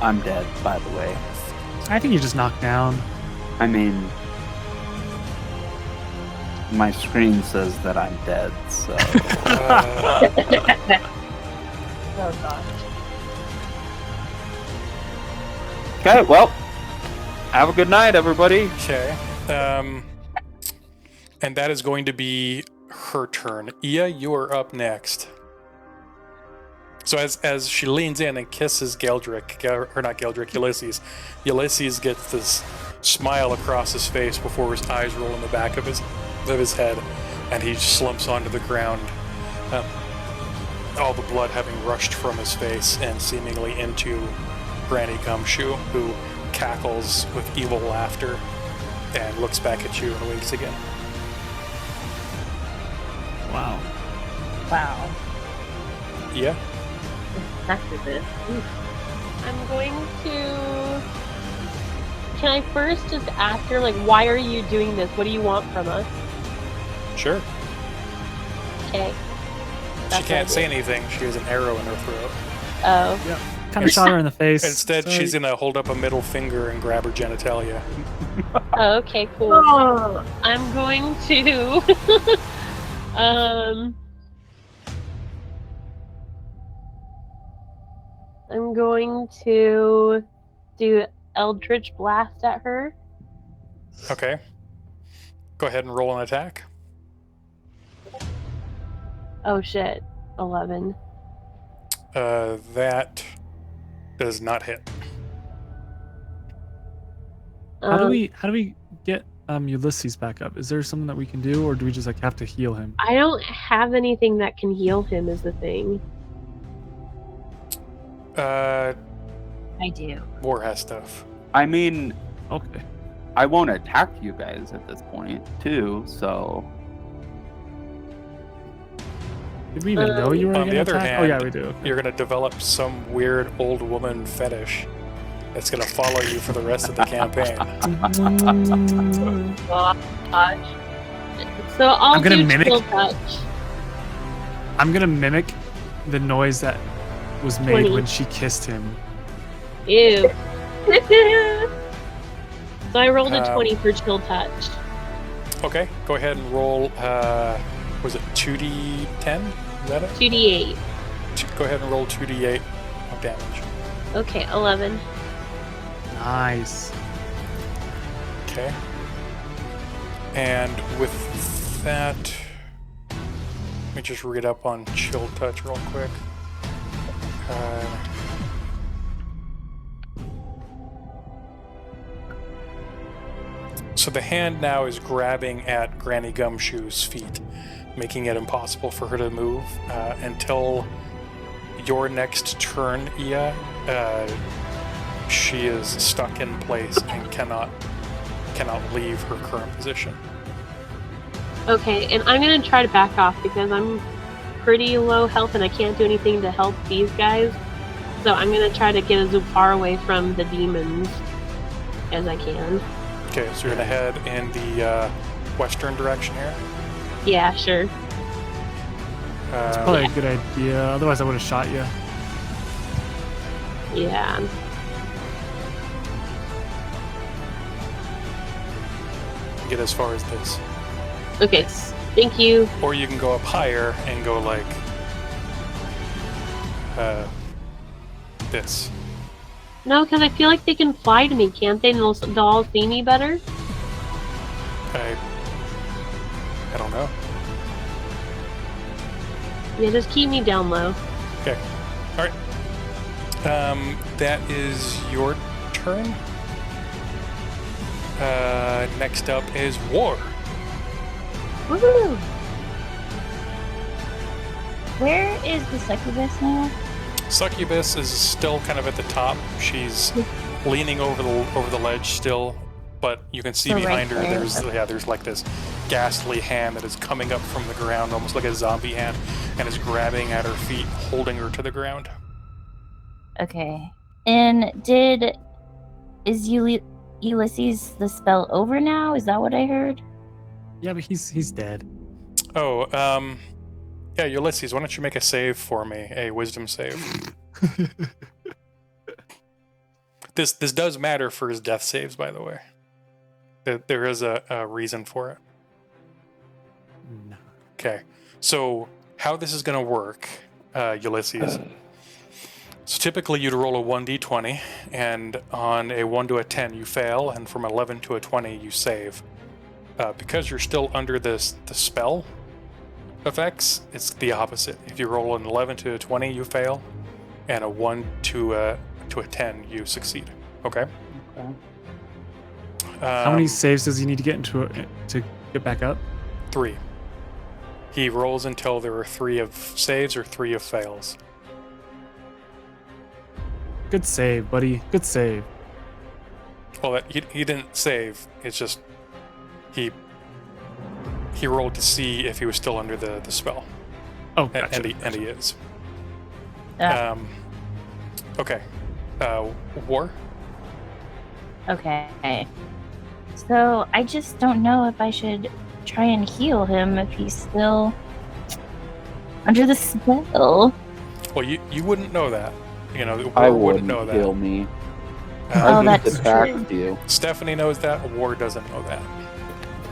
I'm dead, by the way. I think you just knocked down. I mean, my screen says that I'm dead, so... Oh gosh. Okay, well, have a good night, everybody. Okay. And that is going to be her turn. Ia, you are up next. So as she leans in and kisses Geldrick, or not Geldrick, Ulysses gets this smile across his face before his eyes roll in the back of his head, and he slumps onto the ground, all the blood having rushed from his face and seemingly into Granny Gumshoe, who cackles with evil laughter and looks back at you and winks again. Wow. Wow. Yeah. After this. I'm going to. Can I first just ask her, like, why are you doing this? What do you want from us? Sure. Okay. She can't say anything. She has an arrow in her throat. Oh. Yeah. Kind of shot her in the face. Instead, Sorry. she's gonna hold up a middle finger and grab her genitalia. Oh, okay, cool. Oh. I'm going to. I'm going to do Eldritch Blast at her. Okay. Go ahead and roll an attack. Oh shit. 11. That does not hit. How do we get Ulysses back up? Is there something that we can do, or do we just like have to heal him? I don't have anything that can heal him, is the thing. I do. War has stuff. I mean, Okay. I won't attack you guys at this point, too. So Did we even know you were On going the to other attack? hand, Oh yeah, we do. Okay. You're gonna develop some weird old woman fetish that's gonna follow you for the rest of the campaign. Gosh. So I'll I'm gonna do mimic- Chill Touch. I'm gonna mimic the noise that was made 20. when she kissed him. Ew. So I rolled a Um, 20 for Chill Touch. Okay, go ahead and roll. Was it 2d10? Is that it? 2d8. Go ahead and roll 2d8 of damage. Okay, 11. Nice. Okay. And with that, let me just read up on Chill Touch real quick. So the hand now is grabbing at Granny Gumshoe's feet, making it impossible for her to move until your next turn, Ia. She is stuck in place and cannot leave her current position. Okay, and I'm gonna try to back off because I'm pretty low health and I can't do anything to help these guys. So I'm gonna try to get as far away from the demons as I can. Okay, so you're gonna head in the western direction here. Yeah, sure. It's probably a good idea. Otherwise, I would have shot you. Yeah. Get as far as this, Okay. Thank you. or you can go up higher and go like this. No, because I feel like they can fly to me, can't they? And they'll all see me better? I don't know. Yeah, just keep me down low. Okay. All right. That is your turn. Next up is War. Woohoo! Where is the succubus now? Succubus is still kind of at the top. She's leaning over the ledge still, but you can see So behind right her there. there's like this ghastly hand that is coming up from the ground, almost like a zombie hand, and is grabbing at her feet, holding her to the ground. Okay. And is Ulysses the spell over now? Is that what I heard? Yeah, but he's dead. Oh, yeah, Ulysses, why don't you make a save for me? A wisdom save. This does matter for his death saves, by the way. There is a reason for it. No. Okay, so how this is going to work, Ulysses. So typically you'd roll a 1d20, and on a 1 to a 10 you fail, and from 11 to a 20 you save. because you're still under the spell effects, it's the opposite. If you roll an 11 to a 20, you fail, and a 1 to a 10, you succeed. Okay. Okay. How many saves does he need to get into to get back up? 3. He rolls until there are 3 of saves or 3 of fails. Good save, buddy. Good save. Well, he didn't save. It's just he rolled to see if he was still under the spell. Oh, gotcha. And he is. Yeah. Okay. War? Okay. So I just don't know if I should try and heal him if he's still under the spell. Well, you wouldn't know that. You know, War I wouldn't know that. kill me. Oh, I that's just attacked you. Stephanie knows that. War doesn't know that.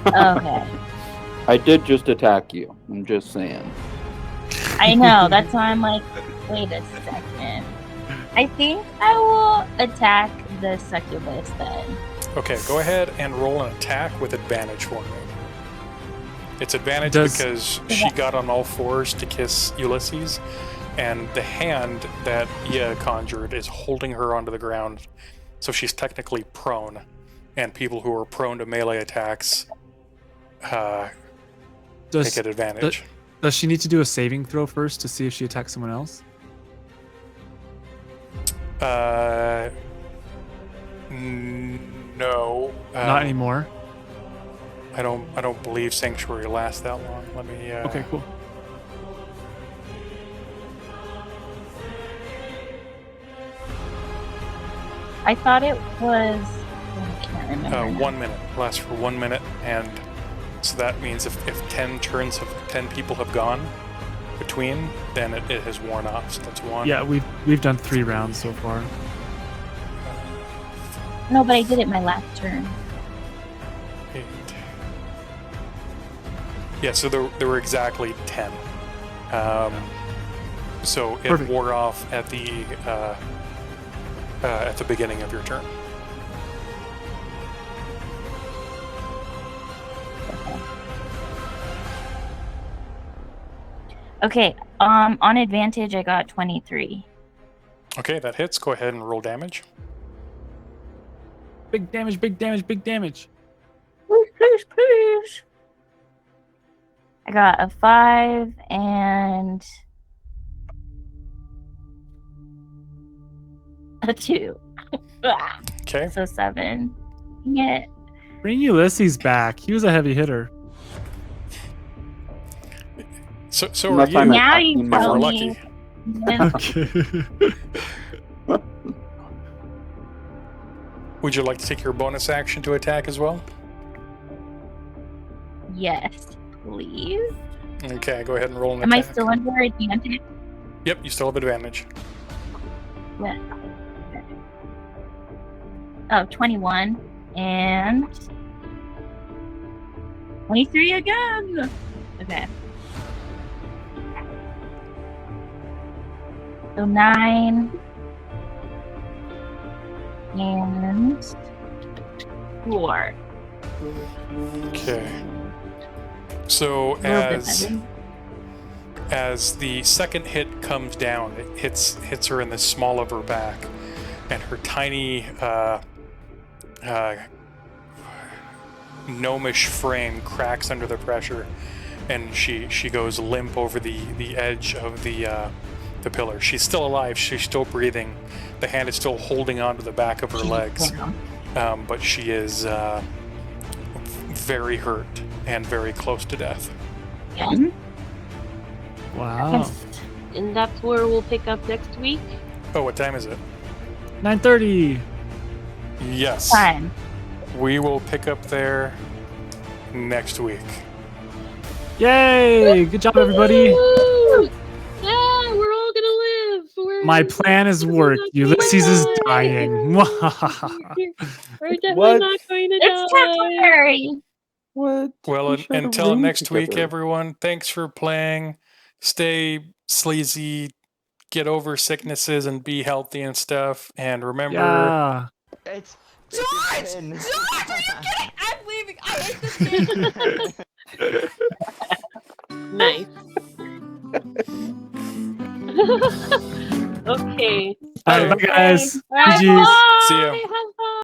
Okay. I did just attack you. I'm just saying. I know. That's why I'm like, wait a second. I think I will attack the succubus then. Okay, go ahead and roll an attack with advantage for me. It's advantage because she got on all fours to kiss Ulysses, and the hand that Ia conjured is holding her onto the ground, so she's technically prone. And people who are prone to melee attacks take an advantage. Does she need to do a saving throw first to see if she attacks someone else? No. Not anymore. I don't believe Sanctuary lasts that long. Let me. Okay, cool. I thought it was. I can't remember. 1 minute lasts for 1 minute, and so that means if 10 people have gone between, then it has worn off. So that's 1. Yeah, we've done 3 rounds so far. No, but I did it my last turn. 8. Yeah, so there were exactly 10. So it Perfect. wore off at the beginning of your turn. Okay. On advantage, I got 23. Okay, that hits. Go ahead and roll damage. Big damage, big damage, big damage. Please. I got a 5 and a 2. Okay. So 7. Yeah. Bring Ulysses back. He was a heavy hitter. So Unless are I'm you? Now you attacking If tell we're me. lucky. Would you like to take your bonus action to attack as well? Yes, please. Okay, go ahead and roll an Am I attack. still under advantage? Yep, you still have advantage. Yeah. Oh, 21 and 23 again. Okay. So 9 and 4. Okay. So A little bit better. as the second hit comes down, it hits her in the small of her back, and her tiny gnomish frame cracks under the pressure, and she goes limp over the edge of the pillar. She's still alive. She's still breathing. The hand is still holding onto the back of her legs, but she is very hurt and very close to death. Yeah. Wow. Yes. And that's where we'll pick up next week. Oh, what time is it? 9:30. Yes. Fine. We will pick up there next week. Yay! Good job, everybody. Woo! Yeah, we're all gonna live. My plan has worked. Ulysses is dying. We're definitely What? not going to It's die. temporary. What? Well, We should've until roomed next week, together. everyone, thanks for playing. Stay sleazy, get over sicknesses, and be healthy and stuff. And remember, Yeah. It's George! been- George, are you kidding? I'm leaving. Nice. Okay. All right, bye guys. Bye. GG's. See ya. Bye.